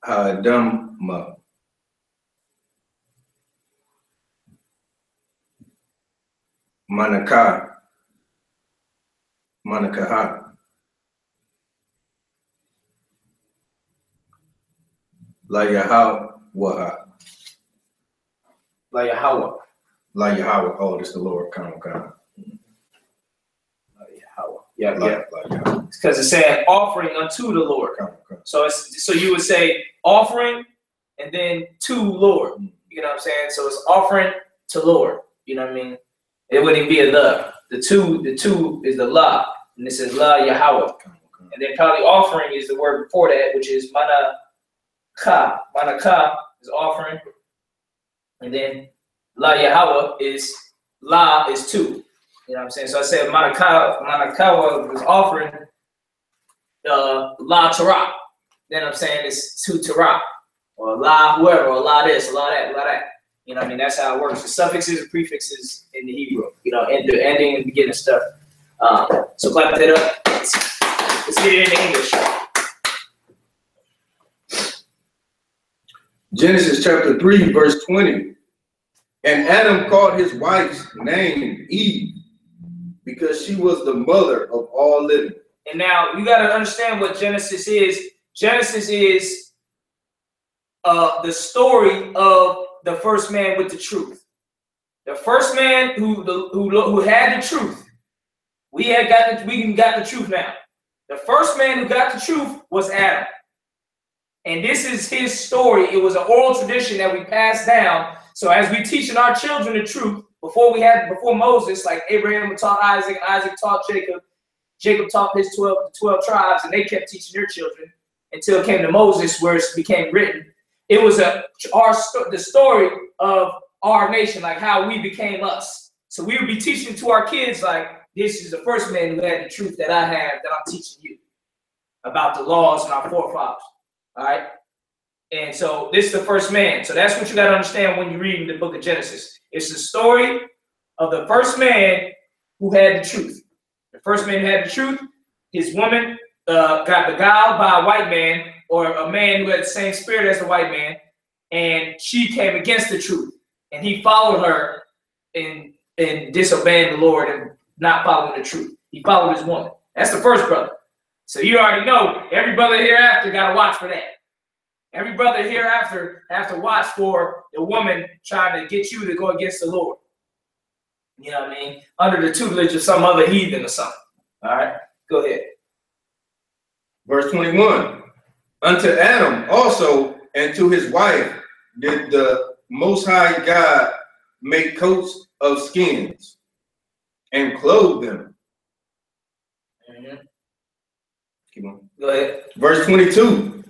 Hadamma. Manakaha. La Yahweh. Oh, this is the Lord. Come on. Yeah. It's because it's saying offering unto the Lord. Come. So you would say offering and then to Lord. You know what I'm saying? So it's offering to Lord. You know what I mean? It wouldn't be a the. The two is the la, and this is la Yahweh. And then probably offering is the word before that, which is manakah. Manakah is offering. And then la Yahweh is la is two. You know what I'm saying? So I said manakah was offering la Torah. Then I'm saying it's to Torah. Or la whoever, or la this, la that, la that. You know what I mean? That's how it works. The suffixes and prefixes in the Hebrew, you know, and the ending and beginning stuff. So clap that up. Let's get it into English. Genesis chapter 3, verse 20. And Adam called his wife's name Eve, because she was the mother of all living. And now you got to understand what Genesis is. Genesis is the story of the first man with the truth. The first man who had the truth. We got the truth now. The first man who got the truth was Adam. And this is his story. It was an oral tradition that we passed down. So as we teaching our children the truth, before Moses, like Abraham taught Isaac, Isaac taught Jacob, Jacob taught his 12 tribes, and they kept teaching their children until it came to Moses, where it became written. It was the story of our nation, like how we became us. So we would be teaching to our kids, like, this is the first man who had the truth that I have, that I'm teaching you about the laws and our forefathers. All right. And so this is the first man. So that's what you got to understand when you're reading the book of Genesis. It's the story of the first man who had the truth. The first man who had the truth, his woman got beguiled by a white man, or a man who had the same spirit as the white man, and she came against the truth, and he followed her in disobeying the Lord and not following the truth. He followed his woman. That's the first brother. So you already know every brother hereafter got to watch for that. Every brother hereafter have to watch for the woman trying to get you to go against the Lord. You know what I mean? Under the tutelage of some other heathen or something. All right, go ahead. Verse 21. Unto Adam also and to his wife did the Most High God make coats of skins and clothe them. Mm-hmm. Keep on. Go ahead. Verse 22.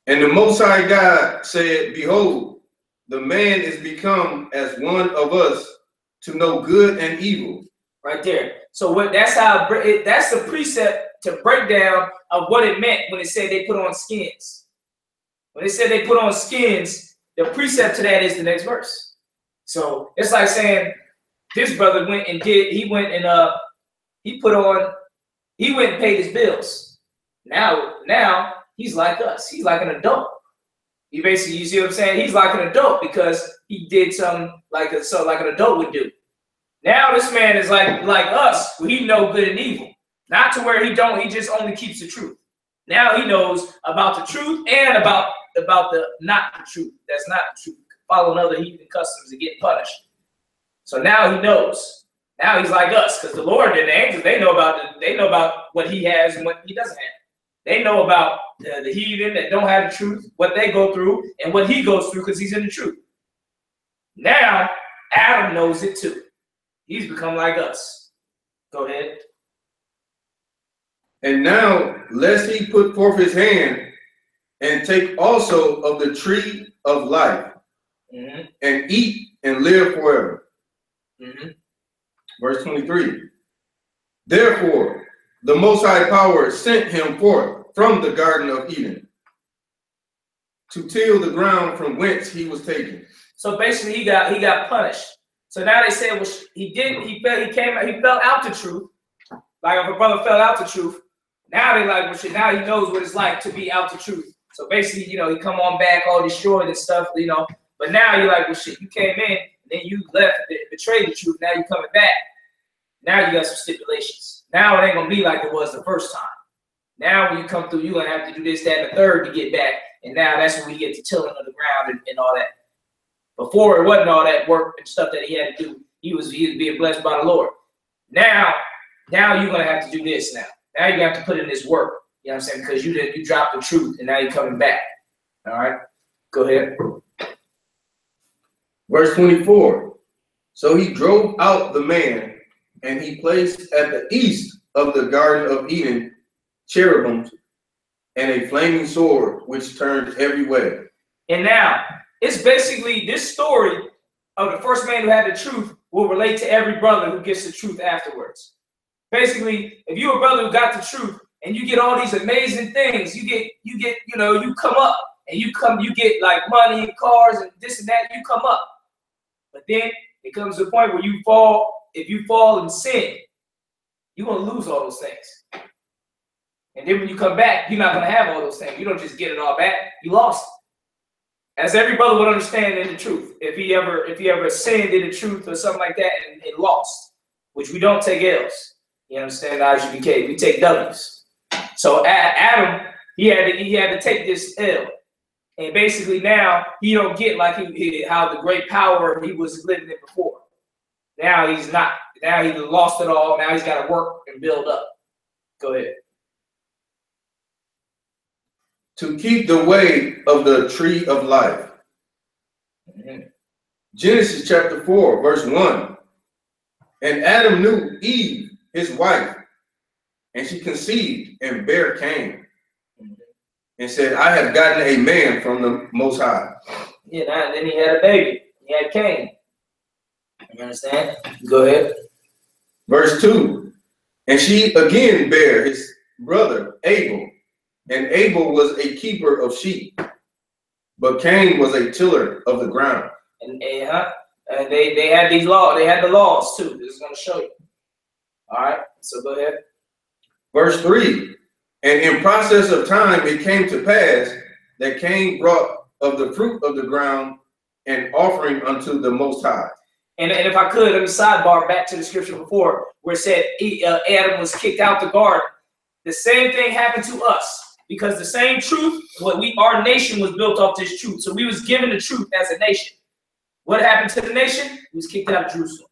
And the Most High God said, Behold, the man is become as one of us to know good and evil. Right there. So that's the precept to break down of what it meant when it said they put on skins. When it said they put on skins, the precept to that is the next verse. So it's like saying this brother went and went and paid his bills. Now he's like us. He's like an adult. He basically, you see what I'm saying? He's like an adult because he did something like an adult would do. Now this man is like us, where he know good and evil. Not to where he just only keeps the truth. Now he knows about the truth and about the not the truth. That's not the truth. Following other heathen customs and getting punished. So now he knows. Now he's like us, because the Lord and the angels, they know about what he has and what he doesn't have. They know about the heathen that don't have the truth, what they go through, and what he goes through because he's in the truth. Now Adam knows it too. He's become like us. Go ahead. And now, lest he put forth his hand and take also of the tree of life, mm-hmm. and eat and live forever. Mm-hmm. Verse 23. Therefore, the Most High Power sent him forth from the Garden of Eden to till the ground from whence he was taken. So basically, he got punished. So now they say, well, he fell out the truth. Like if a brother fell out the truth. Now they like, well, shit, now he knows what it's like to be out the truth. So basically, he come on back all destroyed and stuff, But now you're like, well, shit, you came in, and then you left, betrayed the truth. Now you're coming back. Now you got some stipulations. Now it ain't gonna be like it was the first time. Now when you come through, you're gonna have to do this, that, and the third to get back. And now that's when we get to tilling of the ground and all that. Before it wasn't all that work and stuff that he had to do. He was being blessed by the Lord. Now you're gonna have to do this now. Now you have to put in this work. You know what I'm saying? Because you dropped the truth and now you're coming back. All right, go ahead. Verse 24. So he drove out the man, and he placed at the east of the Garden of Eden cherubims and a flaming sword which turned every way. And now it's basically this story of the first man who had the truth will relate to every brother who gets the truth afterwards. Basically, if you're a brother who got the truth and you get all these amazing things, you come up and you get like money and cars and this and that, you come up. But then it comes to a point where you fall. If you fall in sin, you're going to lose all those things. And then when you come back, you're not going to have all those things. You don't just get it all back. You lost it. As every brother would understand in the truth. If he ever sinned in the truth or something like that and lost, which we don't take L's. You understand? I.S.U.P.K. We take W's. So Adam, he had to take this L. And basically now he don't get like how the great power he was living in before. Now he's not. Now he lost it all. Now he's got to work and build up. Go ahead. To keep the way of the tree of life. Mm-hmm. Genesis chapter 4, verse 1. And Adam knew Eve, his wife, and she conceived and bare Cain. And said, I have gotten a man from the Most High. Yeah, and then he had a baby. He had Cain. You understand? Go ahead. Verse 2. And she again bare his brother Abel. And Abel was a keeper of sheep. But Cain was a tiller of the ground. And they had these laws. They had the laws too. This is going to show you. All right. So go ahead. Verse 3. And in process of time, it came to pass that Cain brought of the fruit of the ground an offering unto the Most High. And if I could, let me sidebar back to the scripture before where it said Adam was kicked out the garden. The same thing happened to us because the same truth, our nation was built off this truth. So we was given the truth as a nation. What happened to the nation? He was kicked out of Jerusalem.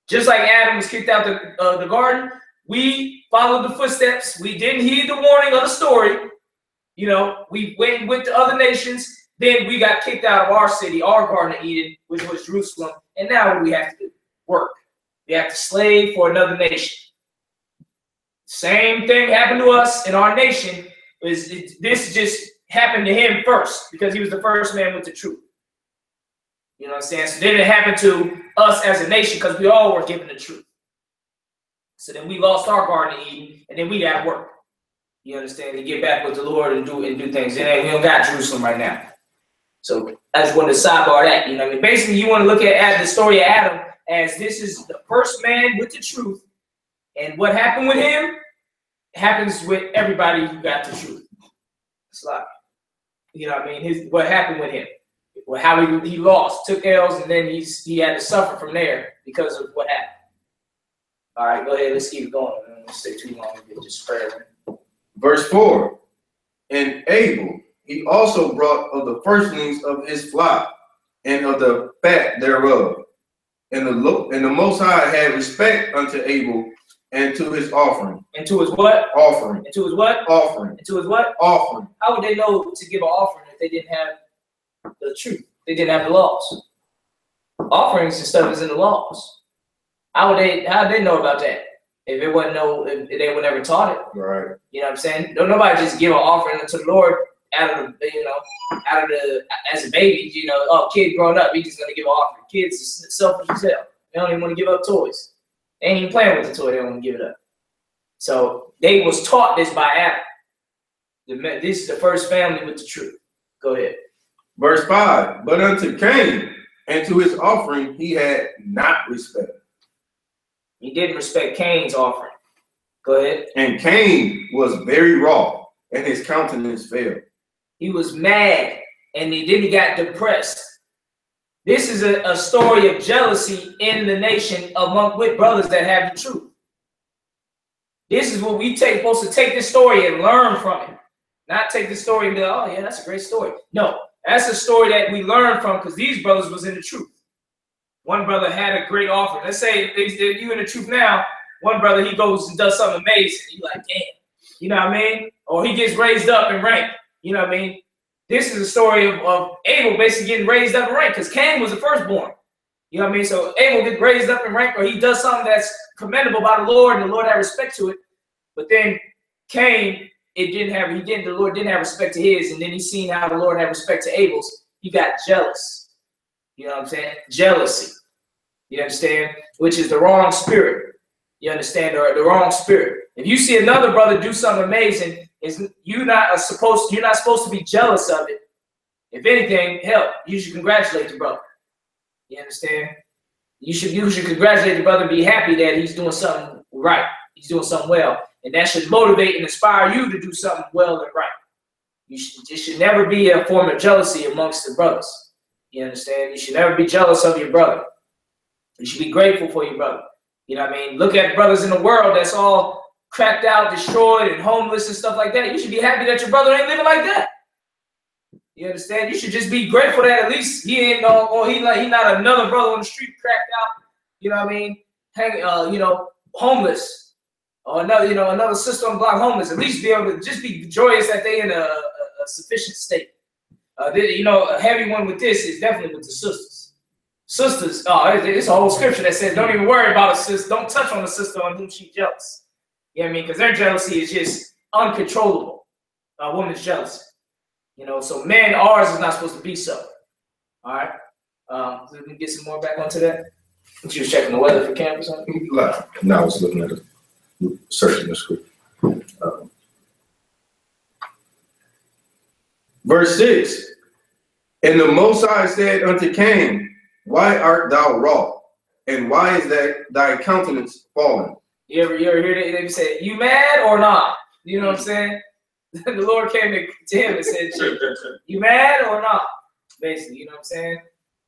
Just like Adam was kicked out the garden, we followed the footsteps. We didn't heed the warning of the story. You know, we went with the other nations. Then we got kicked out of our city, our Garden of Eden, which was Jerusalem. And now what do we have to do? Work. We have to slave for another nation. Same thing happened to us in our nation. This just happened to him first because he was the first man with the truth. You know what I'm saying? So then it happened to us as a nation because we all were given the truth. So then we lost our Garden of Eden, and then we got to work. You understand? To get back with the Lord and do things. And we don't got Jerusalem right now. So I just wanted to sidebar that. You know what I mean? Basically, you want to look at the story of Adam as this is the first man with the truth. And what happened with him happens with everybody who got the truth. It's like, you know what I mean? What happened with him. How he lost, took L's, and then he had to suffer from there because of what happened. All right, go ahead. Let's keep going. I don't want to stay too long and get just prayer. Verse 4. And Abel, he also brought of the firstlings of his flock and of the fat thereof. And the Most High had respect unto Abel and to his offering. And to his what? Offering. And to his what? Offering. And to his what? Offering. How would they know to give an offering if they didn't have the truth? They didn't have the laws. Offerings and stuff is in the laws. How would they know about that? If it wasn't if they were never taught it. Right. You know what I'm saying? Don't nobody just give an offering to the Lord as a baby, kid growing up, he just gonna give an offering. Kids is selfish as hell. They don't even want to give up toys. They ain't even playing with the toy, they don't want to give it up. So they was taught this by Adam. This is the first family with the truth. Go ahead. Verse 5. But unto Cain and to his offering he had not respect. He didn't respect Cain's offering. Go ahead. And Cain was very wroth, and his countenance fell. He was mad, and then he got depressed. This is a story of jealousy in the nation with brothers that have the truth. This is what we supposed to take this story and learn from it. Not take the story and be like, oh yeah, that's a great story. No, that's a story that we learn from because these brothers was in the truth. One brother had a great offering. Let's say you in the truth now. One brother, he goes and does something amazing. You like, damn. You know what I mean? Or he gets raised up in rank. You know what I mean? This is a story of Abel basically getting raised up in rank because Cain was the firstborn. You know what I mean? So Abel gets raised up in rank, or he does something that's commendable by the Lord, and the Lord had respect to it. But then Cain, the Lord didn't have respect to his, and then he seen how the Lord had respect to Abel's. He got jealous. You know what I'm saying? Jealousy. You understand? Which is the wrong spirit. You understand? Or the wrong spirit. If you see another brother do something amazing, you're not supposed to be jealous of it. If anything, hell, you should congratulate the brother. You understand? You should congratulate the brother and be happy that he's doing something right. He's doing something well. And that should motivate and inspire you to do something well and right. It should never be a form of jealousy amongst the brothers. You understand? You should never be jealous of your brother. You should be grateful for your brother. You know what I mean? Look at brothers in the world that's all cracked out, destroyed, and homeless and stuff like that. You should be happy that your brother ain't living like that. You understand? You should just be grateful that at least he ain't he not another brother on the street cracked out. You know what I mean? Homeless, or another sister on the block homeless. At least be able to just be joyous that they in a sufficient state. A heavy one with this is definitely with the sisters. Sisters, it's a whole scripture that says don't even worry about a sister. Don't touch on a sister on whom she's jealous. You know what I mean? Because their jealousy is just uncontrollable. A woman's jealousy. So men, ours is not supposed to be so. All right. We can get some more back onto that. You was checking the weather for camp or something? No, I was looking at searching the script. Verse 6. And the Most High said unto Cain, why art thou wroth? And why is that thy countenance fallen? You ever hear they say, you mad or not? You know what I'm saying? The Lord came to him and said, you mad or not? Basically, you know what I'm saying?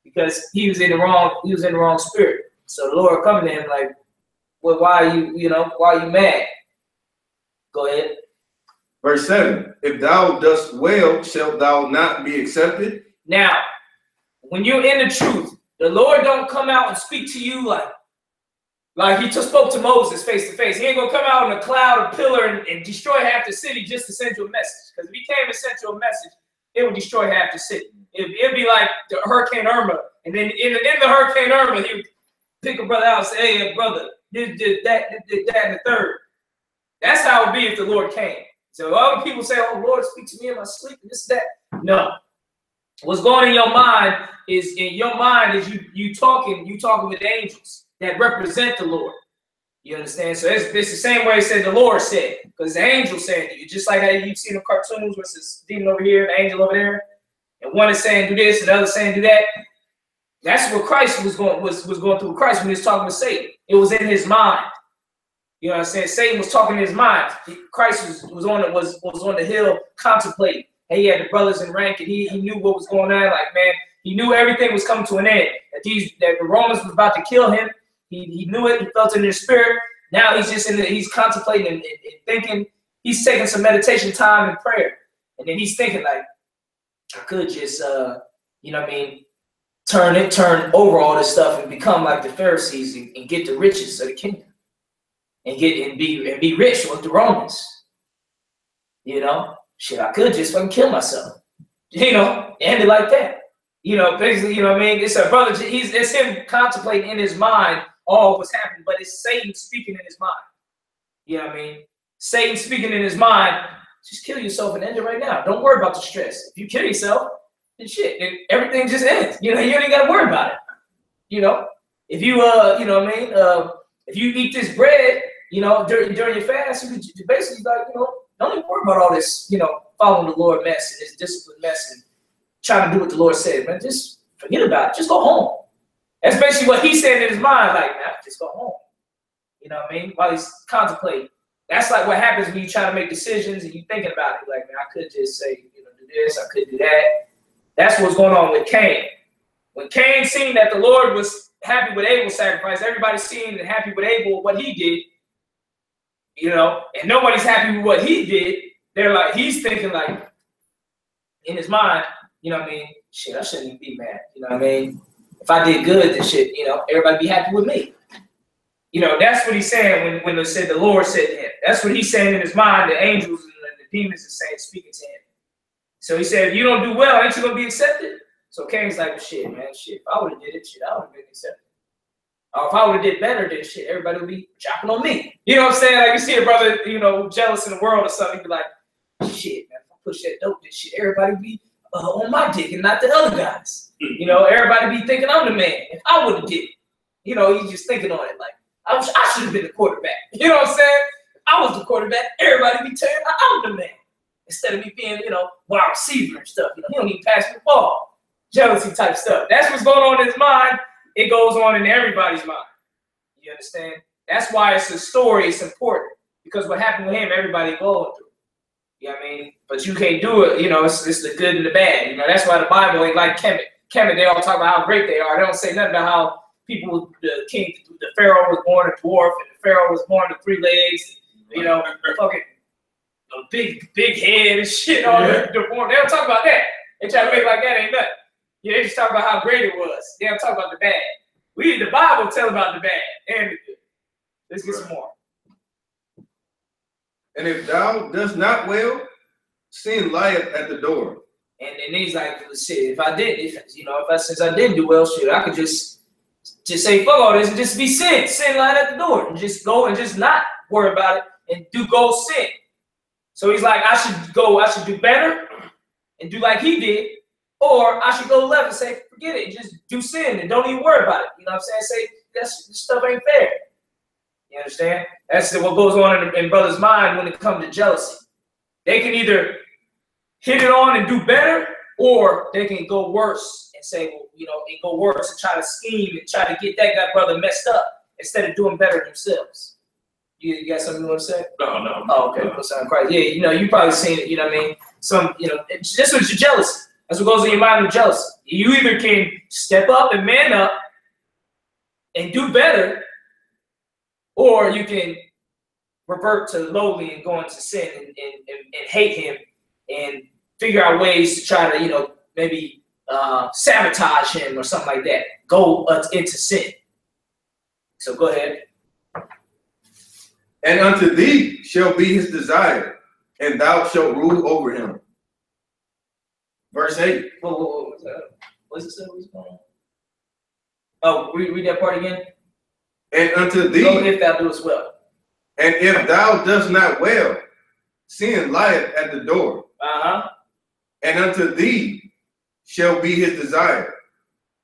Because he was in the wrong spirit. So the Lord coming to him like, well, why are you mad? Go ahead. Verse 7. If thou dost well, shalt thou not be accepted? Now, when you're in the truth, the Lord don't come out and speak to you like he just spoke to Moses face to face. He ain't gonna come out in a cloud, a pillar, and destroy half the city just to send you a message. Because if he came and sent you a message, it would destroy half the city. It'd be like the Hurricane Irma, and then in the Hurricane Irma, he would pick a brother out and say, "Hey, brother, did that, and the third." That's how it would be if the Lord came. So other people say, "Oh, Lord, speak to me in my sleep," and this, that. No. What's going on in your mind is you talking with angels that represent the Lord. You understand? So it's the same way it said the Lord said, because the angel saying to you, just like how you've seen the cartoons where it's this demon over here, the angel over there, and one is saying do this, and the other saying do that. That's what Christ was going through Christ when he was talking with Satan. It was in his mind. You know what I'm saying? Satan was talking in his mind. Christ was on the hill contemplating. And he had the brothers in rank, and he knew what was going on. Like, man, he knew everything was coming to an end. That the Romans was about to kill him. He knew it. He felt it in his spirit. Now he's contemplating and thinking. He's taking some meditation time and prayer. And then he's thinking like, I could just, turn over all this stuff and become like the Pharisees and get the riches of the kingdom. And be rich with the Romans. Shit, I could just fucking kill myself. End it like that. Basically, it's a brother, it's him contemplating in his mind all what's happening, but it's Satan speaking in his mind. You know what I mean? Satan speaking in his mind, just kill yourself and end it right now. Don't worry about the stress. If you kill yourself, then shit, then everything just ends. You ain't got to worry about it. If you, if you eat this bread, during your fast, you could basically don't even worry about all this, following the Lord mess and this discipline mess and trying to do what the Lord said, man. Just forget about it. Just go home. That's basically what he's saying in his mind, like, man, just go home. You know what I mean? While he's contemplating. That's like what happens when you try to make decisions and you're thinking about it. Like, man, I could just say, do this, I could do that. That's what's going on with Cain. When Cain seen that the Lord was happy with Abel's sacrifice, everybody's seen and happy with Abel, what he did, and nobody's happy with what he did. They're like, he's thinking like, in his mind, shit, I shouldn't even be mad. If I did good, then shit, everybody be happy with me. You know, that's what he's saying when they said the Lord said to him. That's what he's saying in his mind. The angels and the demons are saying, speaking to him. So he said, if you don't do well, ain't you going to be accepted? So Cain's like, well, shit, man, shit. If I would have did it, shit, I would have been accepted. Or if I would have did better, then shit, everybody would be chopping on me. You know what I'm saying? Like you see a brother, you know, jealous in the world or something, you be like, shit, man, if I push that dope, then shit, everybody would be on my dick and not the other guys. You know, everybody be thinking I'm the man. If I would have did it, you know, he's just thinking on it like, I should have been the quarterback. You know what I'm saying? If I was the quarterback, everybody be saying I'm the man. Instead of me being, you know, wide receiver and stuff. You know, he don't even pass the ball. Jealousy type stuff. That's what's going on in his mind. It goes on in everybody's mind. You understand? That's why it's a story. It's important. Because what happened with him, everybody going through. You know what I mean? But you can't do it. You know, it's the good and the bad. You know, that's why the Bible ain't like Kemet. Kemet, they all talk about how great they are. They don't say nothing about how people, the Pharaoh was born a dwarf, and the Pharaoh was born with 3 legs, and, you know, fucking a big head and shit. All that. They don't talk about that. They try to make like that ain't nothing. Yeah, they just talk about how great it was. They don't talk about the bad. We in the Bible tell about the bad and the good. Let's get some more. And if thou dost not well, sin lieth at the door. And then he's like, shit, since I didn't do well, shit, I could just say fuck all this and just be sin. Sin lied at the door. And just go and just not worry about it and go sin. So he's like, I should do better and do like he did, or I should go left and say, forget it, just do sin and don't even worry about it. You know what I'm saying? Say, this stuff ain't fair. You understand? That's what goes on in brothers' mind when it comes to jealousy. They can either hit it on and do better, or they can go worse and say, well, you know, and go worse and try to scheme and try to get that guy brother messed up instead of doing better themselves. You got something you want to say? No. Oh, okay. No. Sound Christ. Yeah, you know, you probably seen it. You know what I mean? This was your jealousy. That's what goes in your mind with jealousy. You either can step up and man up and do better, or you can revert to lowly and go into sin and hate him and figure out ways to try to, you know, maybe sabotage him or something like that. Go into sin. So go ahead. And unto thee shall be his desire, and thou shalt rule over him. Verse 8. What's that? What's it say? What's going on? Oh, read that part again. And unto thee, if thou doest well. And if thou dost not well, sin lieth at the door. And unto thee shall be his desire,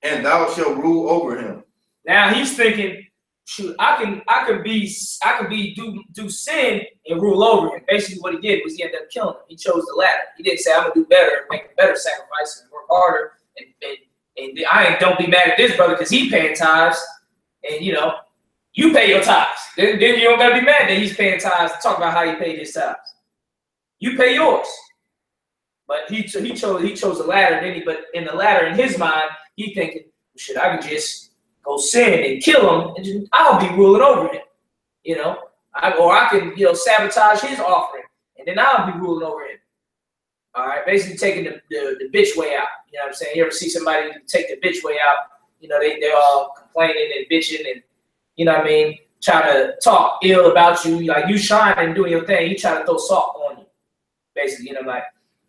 and thou shalt rule over him. Now he's thinking, shoot, I could do sin and rule over him. Basically, what he did was he ended up killing him. He chose the latter. He didn't say, I'm gonna do better and make a better sacrifice and work harder and I don't be mad at this brother because he paying tithes, and you know, you pay your tithes. Then you don't gotta be mad that he's paying tithes and talk about how he paid his tithes. You pay yours. But he chose the latter, but in the latter, in his mind, he thinking, shit, I can just go sin and kill him, and I'll be ruling over him, you know. Or I can, you know, sabotage his offering, and then I'll be ruling over him. All right, basically taking the bitch way out. You know what I'm saying? You ever see somebody take the bitch way out? You know, they're all complaining and bitching, and you know what I mean, try to talk ill about you, like you shining and doing your thing. He try to throw salt on you, basically. You know, like,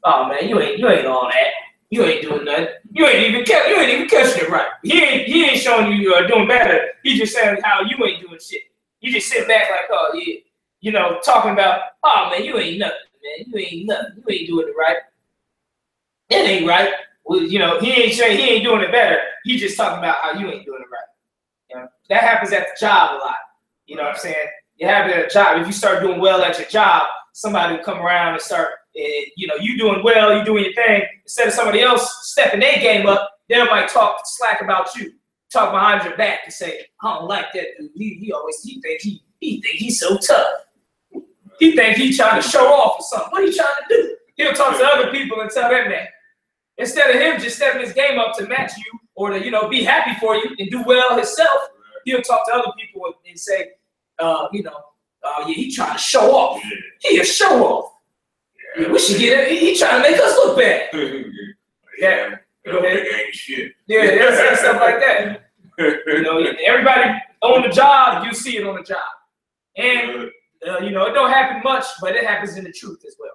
oh man, you ain't all that. You ain't doing nothing. You ain't even catching it right. He ain't showing you doing better. He just saying how you ain't doing shit. You just sit back like, oh yeah, you know, talking about, oh man, you ain't nothing, man. You ain't nothing. You ain't doing it right. That ain't right. Well, you know, he ain't saying he ain't doing it better. He just talking about how you ain't doing it right. You know, that happens at the job a lot. You know what I'm saying? It happens at a job. If you start doing well at your job, somebody will come around and start. You know, you doing well, you doing your thing. Instead of somebody else stepping their game up, they might talk slack about you, talk behind your back and say, I don't like that dude. He think he's so tough. He think he trying to show off or something. What are you trying to do? He'll talk to other people and tell them that. Instead of him just stepping his game up to match you or to, you know, be happy for you and do well himself, he'll talk to other people and say, you know, yeah, he trying to show off. He a show off. Yeah, we should get it. He trying to make us look bad. Yeah. Go ahead. Shit. Yeah, that's stuff like that. You know, everybody on the job, you see it on the job. And, you know, it don't happen much, but it happens in the truth as well.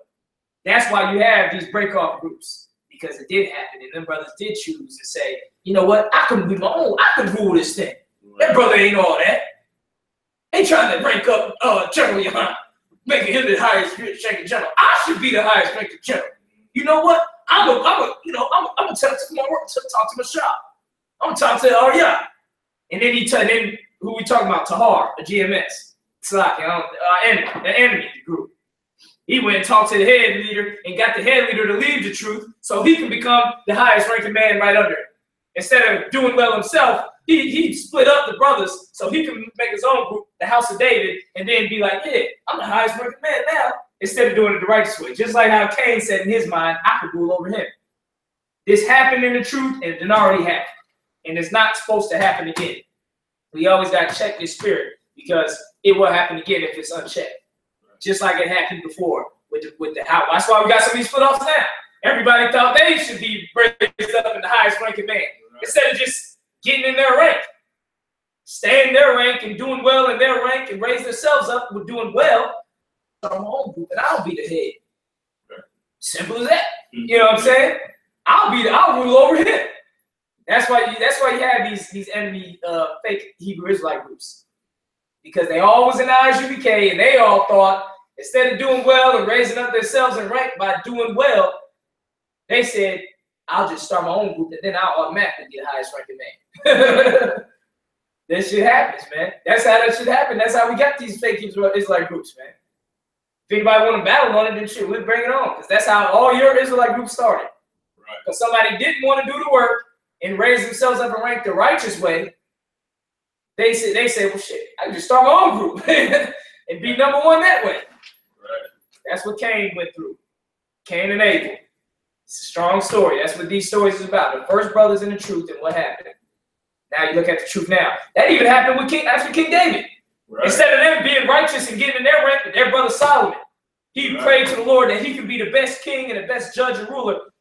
That's why you have these break-off groups, because it did happen. And them brothers did choose and say, you know what, I can be my own. I can rule this thing. That brother ain't all that. Ain't trying to rank up General YAHANNA, making him the highest ranking general. I should be the highest ranking general. You know what? I'm gonna tell to my work to talk to my shop. I'm gonna talk to Arya. And then who we talking about? Tahar, the GMS. It's like the enemy group. He went and talked to the head leader and got the head leader to leave the truth so he can become the highest ranking man right under him. Instead of doing well himself, he split up the brothers so he can make his own group, the House of David, and then be like, yeah, I'm the highest ranking man now, instead of doing it the righteous way. Just like how Cain said in his mind, I could rule over him. This happened in the truth, and it didn't already happen. And it's not supposed to happen again. We always got to check this spirit, because it will happen again if it's unchecked. Just like it happened before with the house. That's why we got some of these split-offs now. Everybody thought they should be raised up in the highest ranking man. Instead of just getting in their rank. Stay in their rank and doing well in their rank and raise themselves up with doing well. I'm my own group and I'll be the head. Simple as that. You know what I'm saying? I'll rule over him. That's why you have these enemy fake Hebrew Israelite groups. Because they all was in the I.S.U.P.K. and they all thought instead of doing well and raising up themselves in rank by doing well, they said, I'll just start my own group and then I'll automatically be the highest ranking man. That shit happens, man. That's how that shit happen. That's how we got these fake Israelite groups, man. If anybody want to battle on it, then shit, we'll bring it on. Because that's how all your Israelite groups started. Right. Because somebody didn't want to do the work and raise themselves up and rank the righteous way. They say, well, shit, I can just start my own group and be number one that way. Right. That's what Cain went through. Cain and Abel. It's a strong story. That's what these stories is about. The first brothers in the truth and what happened. Now you look at the truth now. That even happened with King David. Right. Instead of them being righteous and getting in their rank, their brother Solomon, he prayed to the Lord that he could be the best king and the best judge and ruler.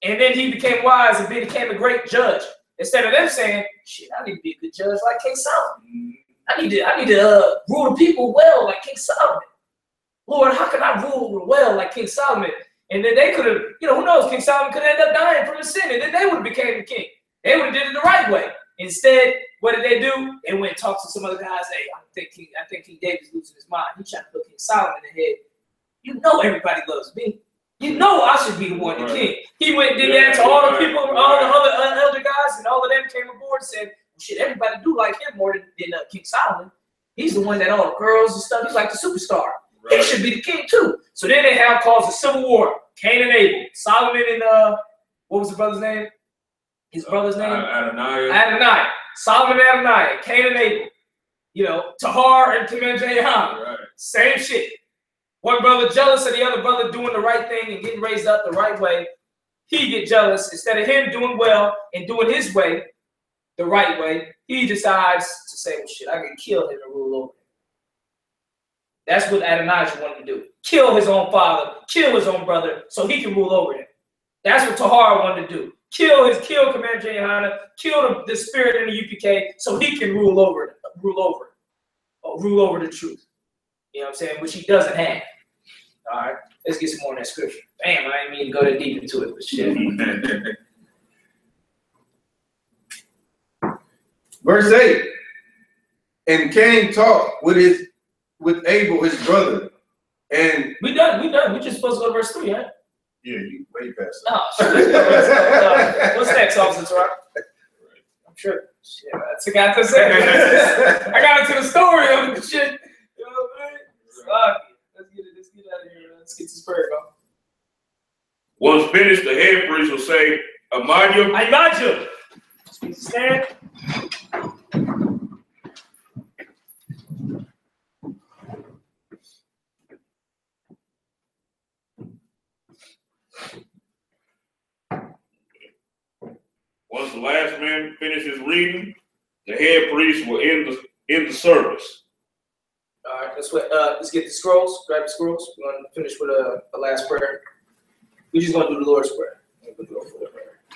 And then he became wise and became a great judge. Instead of them saying, shit, I need to be a good judge like King Solomon. I need to rule the people well like King Solomon. Lord, how can I rule well like King Solomon? And then they could have, who knows, King Solomon could end up dying from his sin, and then they would have became the king. They would have did it the right way. Instead, what did they do? They went and talked to some other guys. Hey, I think King David's losing his mind. He's trying to put King Solomon in the head. You know everybody loves me. You know I should be the one, the king. He went and did that to all the people, all the other elder guys, and all of them came aboard and said, well, shit, everybody do like him more than King Solomon. He's the one that all the girls and stuff, he's like the superstar. Right. He should be the king too. So then they have caused a civil war. Cain and Abel. Solomon and, what was the brother's name? His brother's name? Adonai. Solomon and Adonai. Cain and Abel. Tahar and YAHANNA. Right. Same shit. One brother jealous of the other brother doing the right thing and getting raised up the right way. He get jealous. Instead of him doing well and doing his way, the right way, he decides to say, well, shit, I can kill him and rule over him. That's what Adonijah wanted to do. Kill his own father, kill his own brother, so he can rule over him. That's what Tahar wanted to do. Kill Commander YAHANNA, kill the spirit in the U.P.K. so he can rule over the truth. You know what I'm saying? Which he doesn't have. All right, let's get some more in that scripture. Damn, I didn't mean to go that deep into it, but shit. Verse 8. And Cain talked with Abel, his brother. And we done. We just supposed to go to verse 3, right? Yeah, you way past that. Oh, shit. What's next, Officer Rock? I'm sure. Shit, I got to say. I got into the story of the shit. You know what I mean? Let's get out of here. Let's get this prayer going. Once finished, the head priest will say, Elijah. Stand. Once the last man finishes reading, the head priest will end the service. All right, let's get the scrolls. Grab the scrolls. We're going to finish with a last prayer. We're just going to do the Lord's Prayer.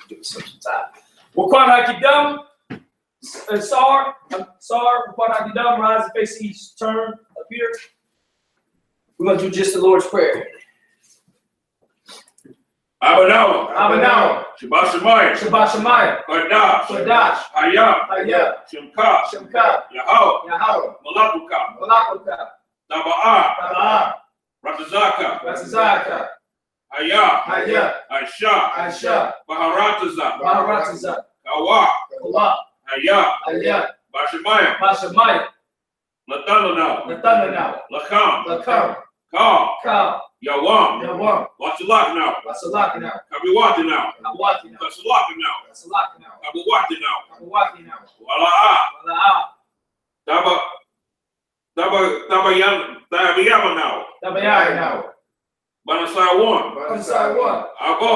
Give us some time. Wakwana Kidam, Sar, before I be done, rise and face each. Turn up here. We're going to do just the Lord's Prayer. Abanawa. Shabbat Shemayim. Shabbat Shemayim. Kodash. Hayah. Shimka. Yahweh. Malakuka. Taba'ah. Ratazaka. Hayah. Aisha. Baharataza. Kawa. Hayah. Bashemayim. Latana. Lakam. Ka. Yawam. Watsalak now. Kabiwati now. Kasalaka now. Kabiwati now. Walaa. Tabayama now. Banasai one. Abo.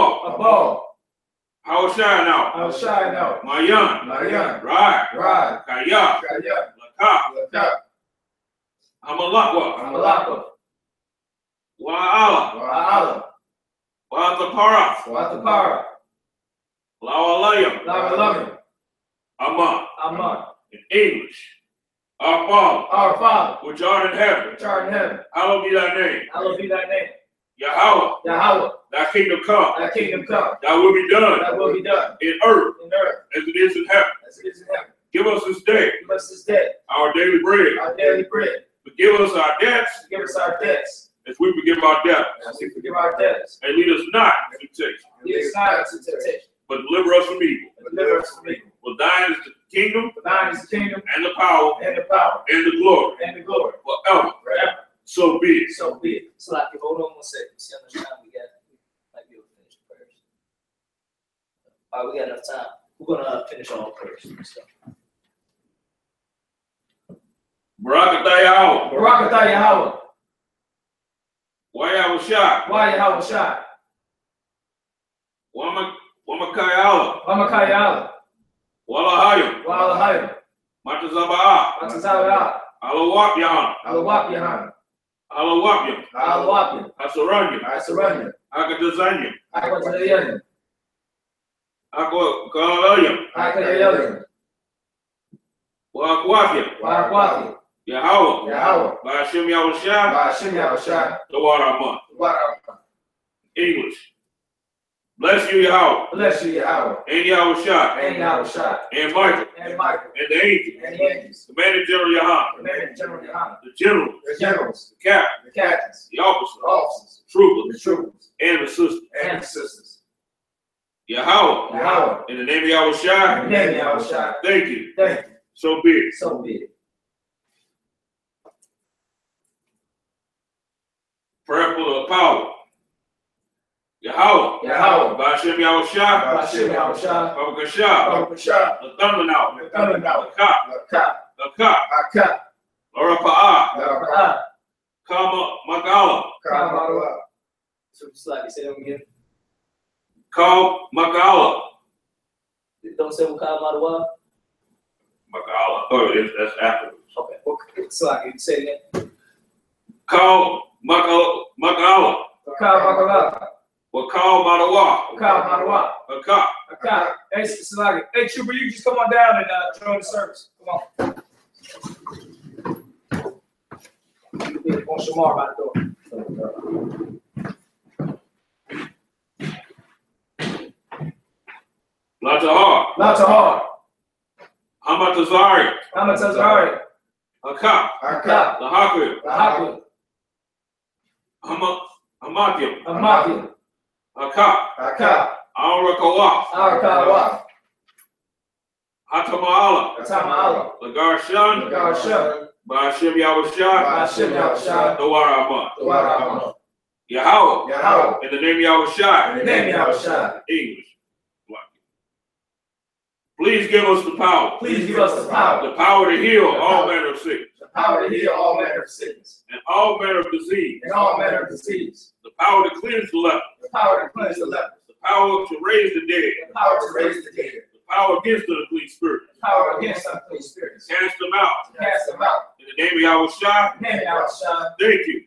Hawashai now. Mayan. Right. Kaya. Laka. Amalakwa. Wa'ala. Wa'atapara. Lawalayam. Aman. In English. Our Father, which art in heaven, hallowed be thy name. Yahweh, thy kingdom come. Thy will be done. In earth. As it is in heaven. Give us this day. Our daily bread. Forgive us our debts. As we forgive our debtors. And lead us not into temptation. But deliver us from evil. For thine is the kingdom. And the power. And the glory. Forever. So be it. So like, hold on one second. See how much time we got? Might be able to finish the prayers. All right, we got enough time. We're gonna finish all prayers. Barakatah Yahweh. YAHWH. Wamakayala. Walahayim. Matazaba'ah. Alawap Yahan. Asaranya. Akatazanya. Akwalayam. Wakwafia. Yahweh. Ba'ashem Yahushua. The water month. English. Bless you, Yahweh. And Yahushua. And Michael. And the angels. Commander General YAHANNA. The generals. The captains. The officers. Troopers. And the sisters. Yahweh. In the name of Yahushua. Thank you. So be it. Prayer for the power. Yahweh. Ba'ashem Yahushua. Babakashah. The thunder now. The ka. Laura Pa'ah. Kama Makala. So just like you said them again. Kal Makala. Don't say Wakal Madawa. Makala. Oh, that's afterwards. Okay. So like you say it again. Kal Makala. Wakal Makala. Wakal Madawa. Okay. Hey, Salagi. Hey, Trooper, you just come on down and join the service. Come on. You can be on Shamar by the door. Latahar. Hamatazari. Akap. Lahakri. Hamatyam. Akap. Aurakawa. Hatama'ala. Lagarshan. Ba'ashem Yahushua. Dawara. Yahweh. In the name of Yahushua. English. Please give us the power. The power to heal all manner of sickness. And all manner of disease. The power to cleanse the leper. The power to raise the dead. The power against the unclean spirit. Cast them out. In the name of Yahushua. Thank you.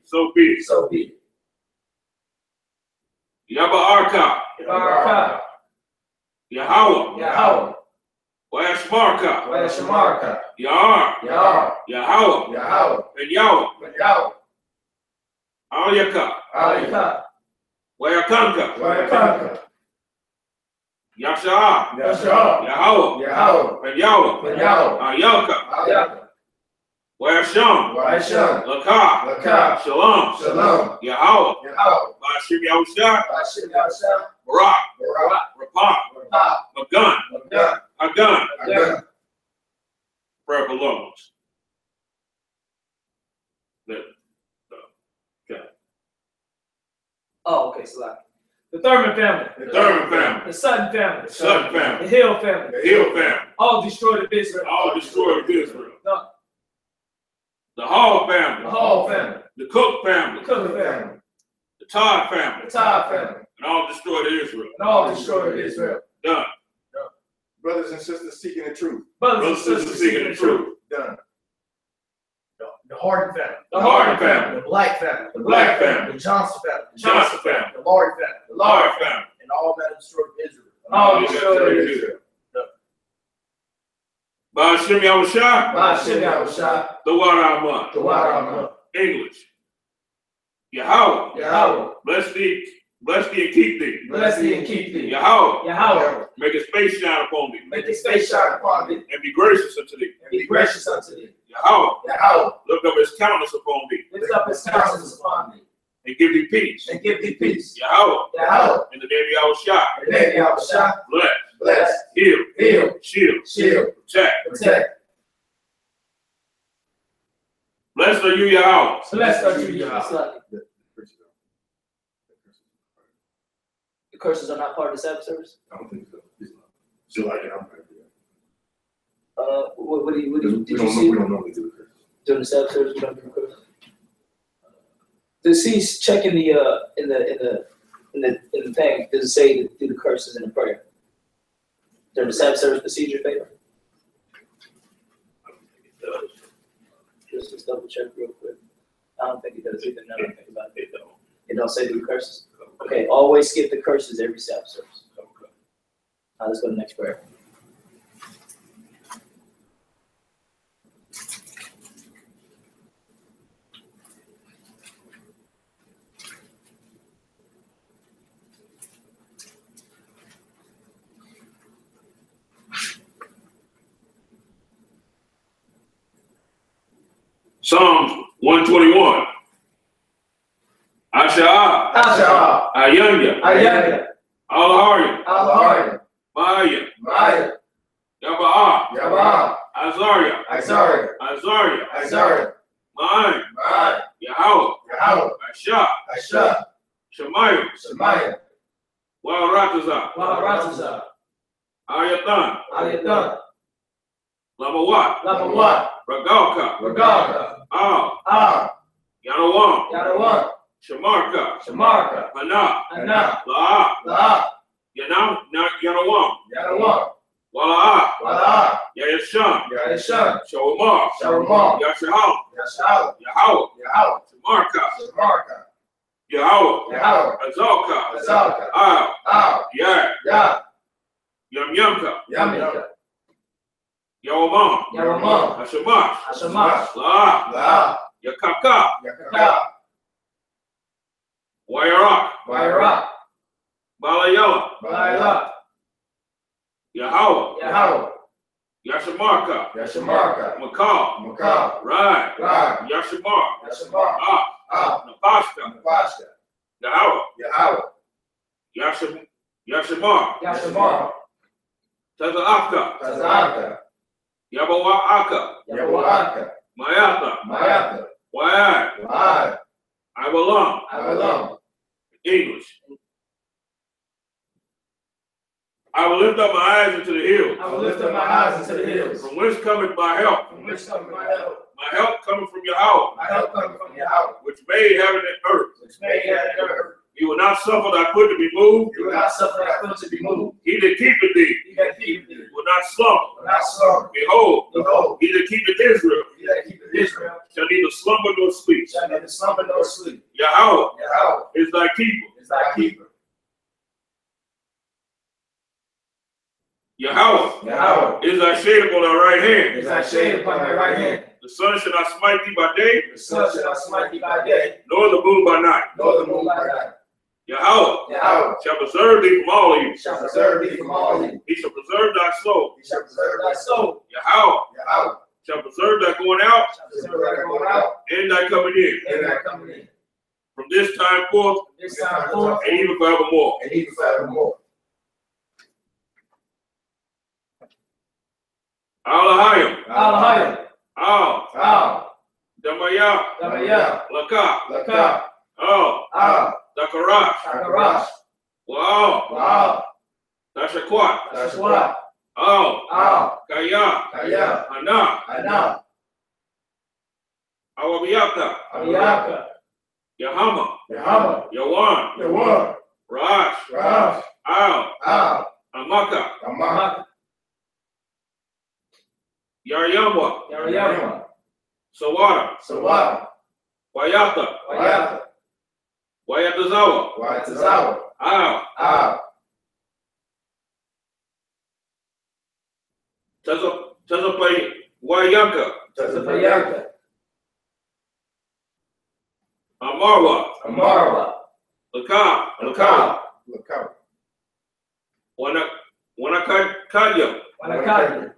So be it. Yabba Arka. Yahweh. YAHANNA. YAHANNA. YAHANNA. Yahweh. And Yahweh. I.S.U.P.K. YAHANNA. Yahshua. Yahweh. And Yahweh. I.S.U.P.K. YAHANNA. I.S.U.P.K. Shalom. Yahweh. I.S.U.P.K. Barak. Rapah. Magun. Prayer belongs. Oh, okay, so like the Thurman family. The Sutton family. The Hill family. All destroyed of Israel. The Hall family. The Cook family. The Todd family. And all destroyed Israel. Done. Brothers and sisters seeking the truth. Done. The Harden family. The Black family. The Johnson family. The Laurie family. And all that destroyed Israel. Ba'ashem Yahushua. The Water English. Yahweh. Bless thee and keep thee. Yahweh. Make his face shine upon thee. And be gracious unto thee. Yahweh. Lift up his countenance upon thee. And give thee peace. Yahweh. In the name of Yahushua. Bless. Heal. Shield. Protect. Blessed are you, Yahweh. The curses are not part of the Sabbath service? I don't think so. It's not. Still like it. I'm right What do you there. We don't normally do the curses. during the Sabbath service? We don't do the curses. Does he check in the thing? Does it say to do the curses in the prayer during the Sabbath service procedure, favor? I don't think it does. Just double check real quick. I don't think it does either. Now that I think about it, it don't say do the curses. Okay, always skip the curses every Sabbath service. Okay. Now let's go to the next prayer. Psalms 121. Asha. Ayanya. Alaharia. Maya. Yabaa. Azaria. Ma'an. Yahweh. Asha. Shemaiah. Waratazah. Ayatan. Lamawat. Ragalka. Yanawam. Shamarka. Hana. La'a. Yanawam. Wala'a. Yayashan. Shawamar. Yashalam. Yahweh. Shamarka. Yahweh. Azalka. Yah. Yamyamka. Yawamam. Hashamash. La'a. Yakaka. Wayarak. Balayala. Yahweh. Yashamarka. Makal. Rai. Yashamar. Napashka. Yahweh. Yashamar. Taza'aka. Yabawa'aka. Mayata. Wa'ai. I English. I will lift up my eyes into the hills. From whence cometh my help? My help cometh from Yahweh. Which made heaven and earth. He will not suffer thy foot to be moved. He that keepeth thee will not slumber. Behold, he that keepeth Israel shall neither slumber nor sleep. Yahweh is thy keeper. Yahweh is thy shade upon thy right hand. Is thy shade upon thy right hand. The sun shall not smite thee by day, The sun shall not smite thee by day, nor the moon by night. nor the moon by night. Yahweh Yahweh shall preserve thee from all evil. shall preserve thee from all evil. He shall preserve thy soul. He shall preserve thy soul. Yahweh Yahweh shall preserve thy going out shall preserve thy going out and thy coming in, and thy coming in. from this time forth This time forth and even forevermore. and even forevermore. Alahayim, Alahayim, Al, Al, Damaya, Damaya, Laka, Laka, Al, Al, Dakarash, Takarash, Wow, Wow, Dashakwat, Tashwa, Al, Al, Kaya, Kaya, Ana, Ana, Awabiyaka, Abiyaka, Yahama, Yahama, Yawan, Yawan, Rash, Rash, Al, Al, Amaka, Amaka, Yaryamwa, Yarayama, Sawara, Sawara, Wayata, Wayata, Wayatazawa, Wayatazawa, Al, Al, Tazaplay, Wayanka, Tazapayaka, Amarwa, Amarwa, Laka, Laka, Laka, Wanakadya, Wanakadi,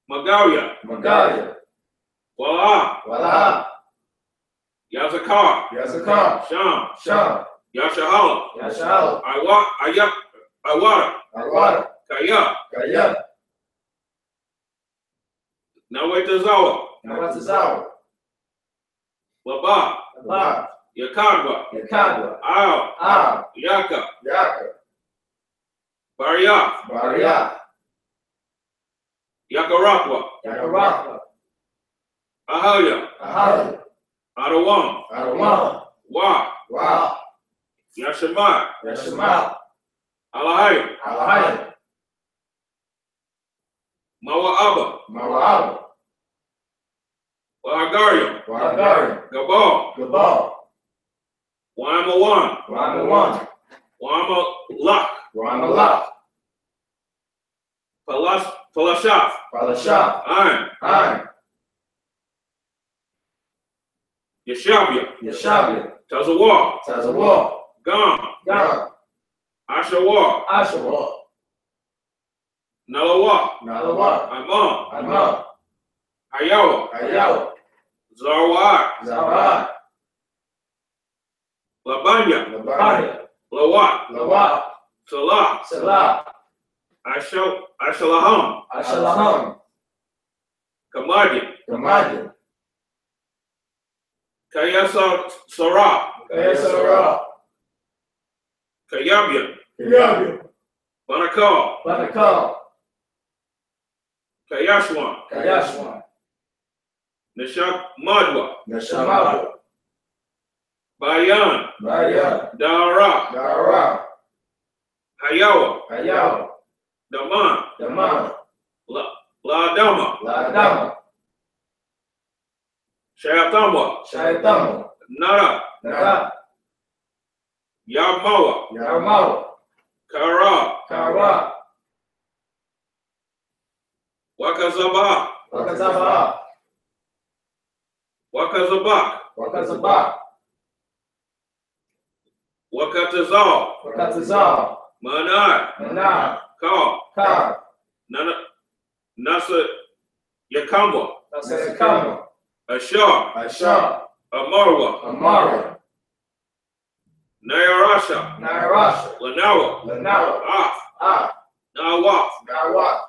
Magalia, Magalia, Wala, Wala, Yazakar, Yazakar, Sham, Sham, Yashahala, Yashal, Iwata, Alwada, Kaya, Kaya, Nawetazawa, Nawatazawa, Laba, Laba, Yakadwa, Yakadwa, Al, Al, Yaka, Yaka, Baria, Baria, Yakarakwa, Yakarakwa, Ahaya, Ahali, Adawam, Adawama, Wa, Wa, Yashima, Yashima, Alahaya, Alahaya, Mawa'aba, Mawa'aba, Wahagaria, Wahagari, Gabal, Gabal, Wamawan, Wamawan, Wamalak, Wamalak, Palashaf, Palashah, Ain, Ain, Yashabia, Yashabia, Tazawa, Tazawa, Gam, Gam, Ashawa, Ashawa, Nalawa, Nalawa, Amam, Amam, Ayawa, Ayawa, Zarwai, Zawai, Labanya, Labania, Lawat, Lawat, Salah, Salah, Ashalaham, Ashalaham, Kamadi, Kamadi, Kayasa Sarah, Kayasara, Kayabia, Kayabia, Banakal, Banakal, Kayashwan, Kayashwan, Nishak Madwa, Neshamadu, Bayan, Bayan, Dara, Dara, Hayawa, Hayawa, Daman, Daman, Ladama, Ladama, Shayatama, Shaitama, Nara, Nara, Yamawa, Yarmawa, Kara, Kara, Wakazaba, Wakazaba, Wakazabak, Wakazaba, Wakatazal, Wakatazal, Manai, Manai, Ka, Kar, Nasa Yakamba, Nasakama, Ashar, Ashar, Amarwa, Amara, Nayarasha, Nairasha, Lanawa, Lanawa, Af, Nawaf, Nawat,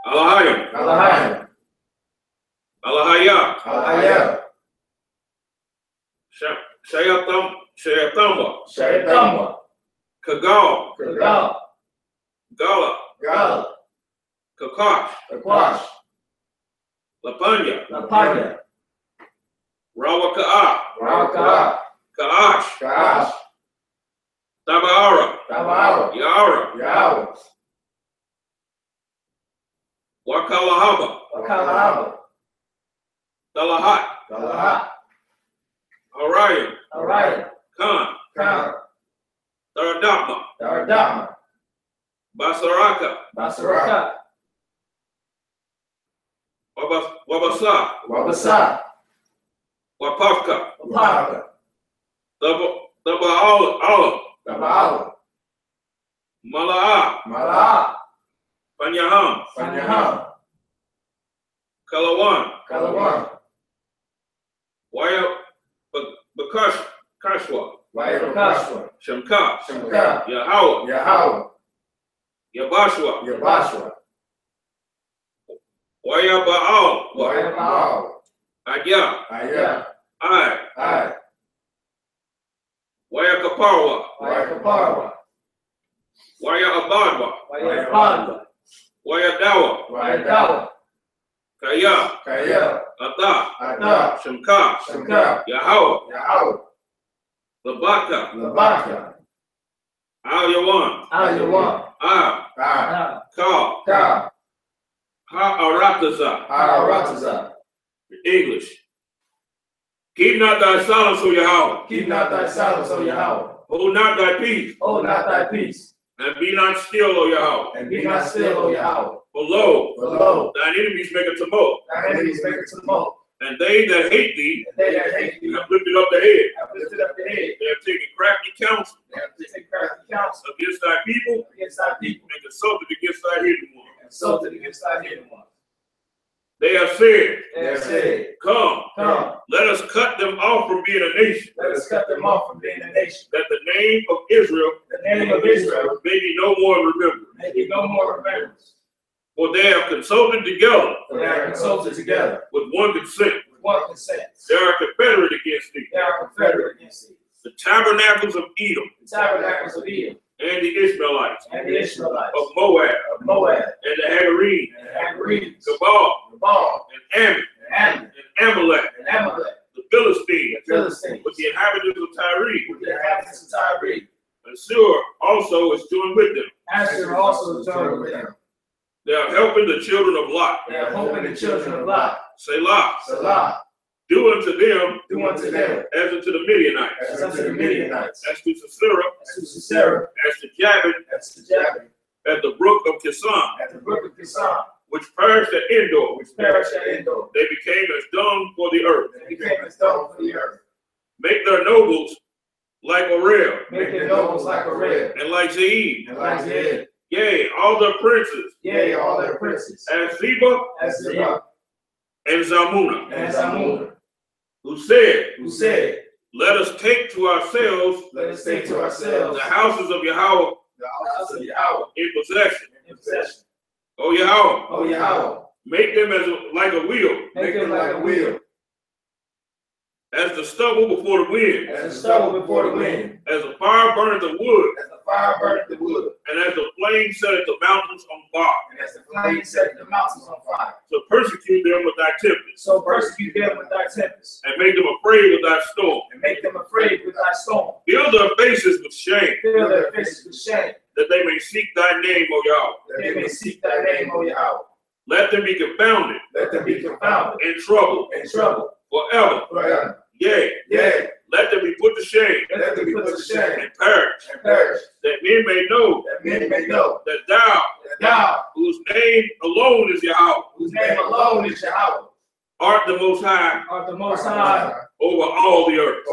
Alahayim, Alahayim, Alahaya, Alahayim, Shayatamba, Shaitama, Kagal, Kagal, Gala, Gal, Kakash, Kakwash, Lapanya, Lapanya, Rawaka'a, Rawaka, Kaash, Kaash, Tabaara, Tabawa, Yara, Yawa, Wakalahaba, Wakalahaba, Dalahat, Galahat, Harayim, Orion, Khan, Khan, Taradapma, Daradama, Basaraka. Basaraka. Wabasa. Wabasa. Wapafka. Wapaka. Daba'ala. Daba'ala. Mala'a. Mala'a. Panyaham. Panyaham. Kalawan. Kalawan. Waya Bakashwa. Waya Bakashwa. Shamka. Shamka. Yahweh. Yahweh. Yabashwa. Yabashwa. Waya Baal. Waya Baal. Aya. Aya. I. Waya Kaparwa. Waya Kaparwa. Waya Abadwa. Waya Abadwa. Waya Dawa. Waya Dawa. Kaya. Kaya. Ada. Ada. Shamka. Shamka. Yahweh. Yahweh. Labaka. Labaka. Al-Yawan. Al-Yawan. Ka. Ka. Ha-Arataza. Ha-Arataza. English. Keep not thy silence, O Yahweh. Keep not thy silence, O Yahweh. Hold not thy peace. Hold not thy peace. And be not still, O Yahweh. And be not still, O Yahweh. For lo, thine enemies make a tumult. Thine enemies make a tumult. And they that hate thee, have lifted up the head. lifted up the head. They have taken crafty counsel. Against thy people. And consulted against thy hidden ones. They have said, Come, let us cut them off from being a nation. That the name of Israel, may be no more remembered. For they have consulted together. With one consent. They are confederate against thee. The tabernacles of Edom. And the Ishmaelites. Of Moab. And the Hagarenes. Gabal. And Ammon. And Amalek. The Philistines. With the inhabitants of Tyre. And Sur also is joined with them. They are helping the children of Lot. Selah. Do unto them as unto the Midianites. As to Sisera. As to Jabin. At the brook of Kison. Which perished at Endor. They became as dung for the earth. Make their nobles like Orel. And like Zeid. Yea, all their princes. As Zeba. And Zamuna. Who said, Let us take to ourselves the houses of Yahweh in possession. O Yahweh, make them like a wheel. As the stubble before the wind. As the fire burneth the wood. And as the flame setteth the mountains on fire. So persecute them with thy tempest. And make them afraid with thy storm. Build their faces with shame. That they may seek thy name, O Yahweh. Let them be confounded. In trouble. Forever. Yea. Let them be put to shame. And perish. That men may know. That thou, whose name alone is Yahweh. Art the Most High. Over all the earth.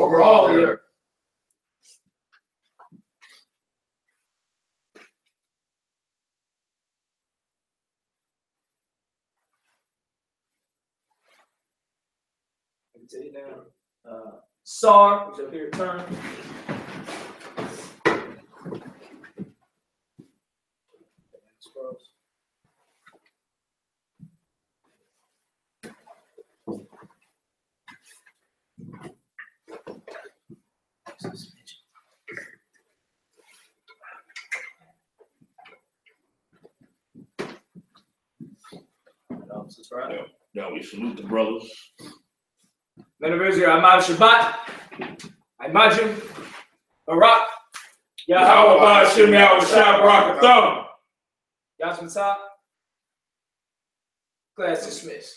Take it down. SAR, which up here, turn. Now we salute the brothers. Men of Israel, Ahmad Shabbat, Imagine, Barak, Yahweh Ba'ashim Yahweh Shabbat Thumb. Yasmin Top. Class dismissed.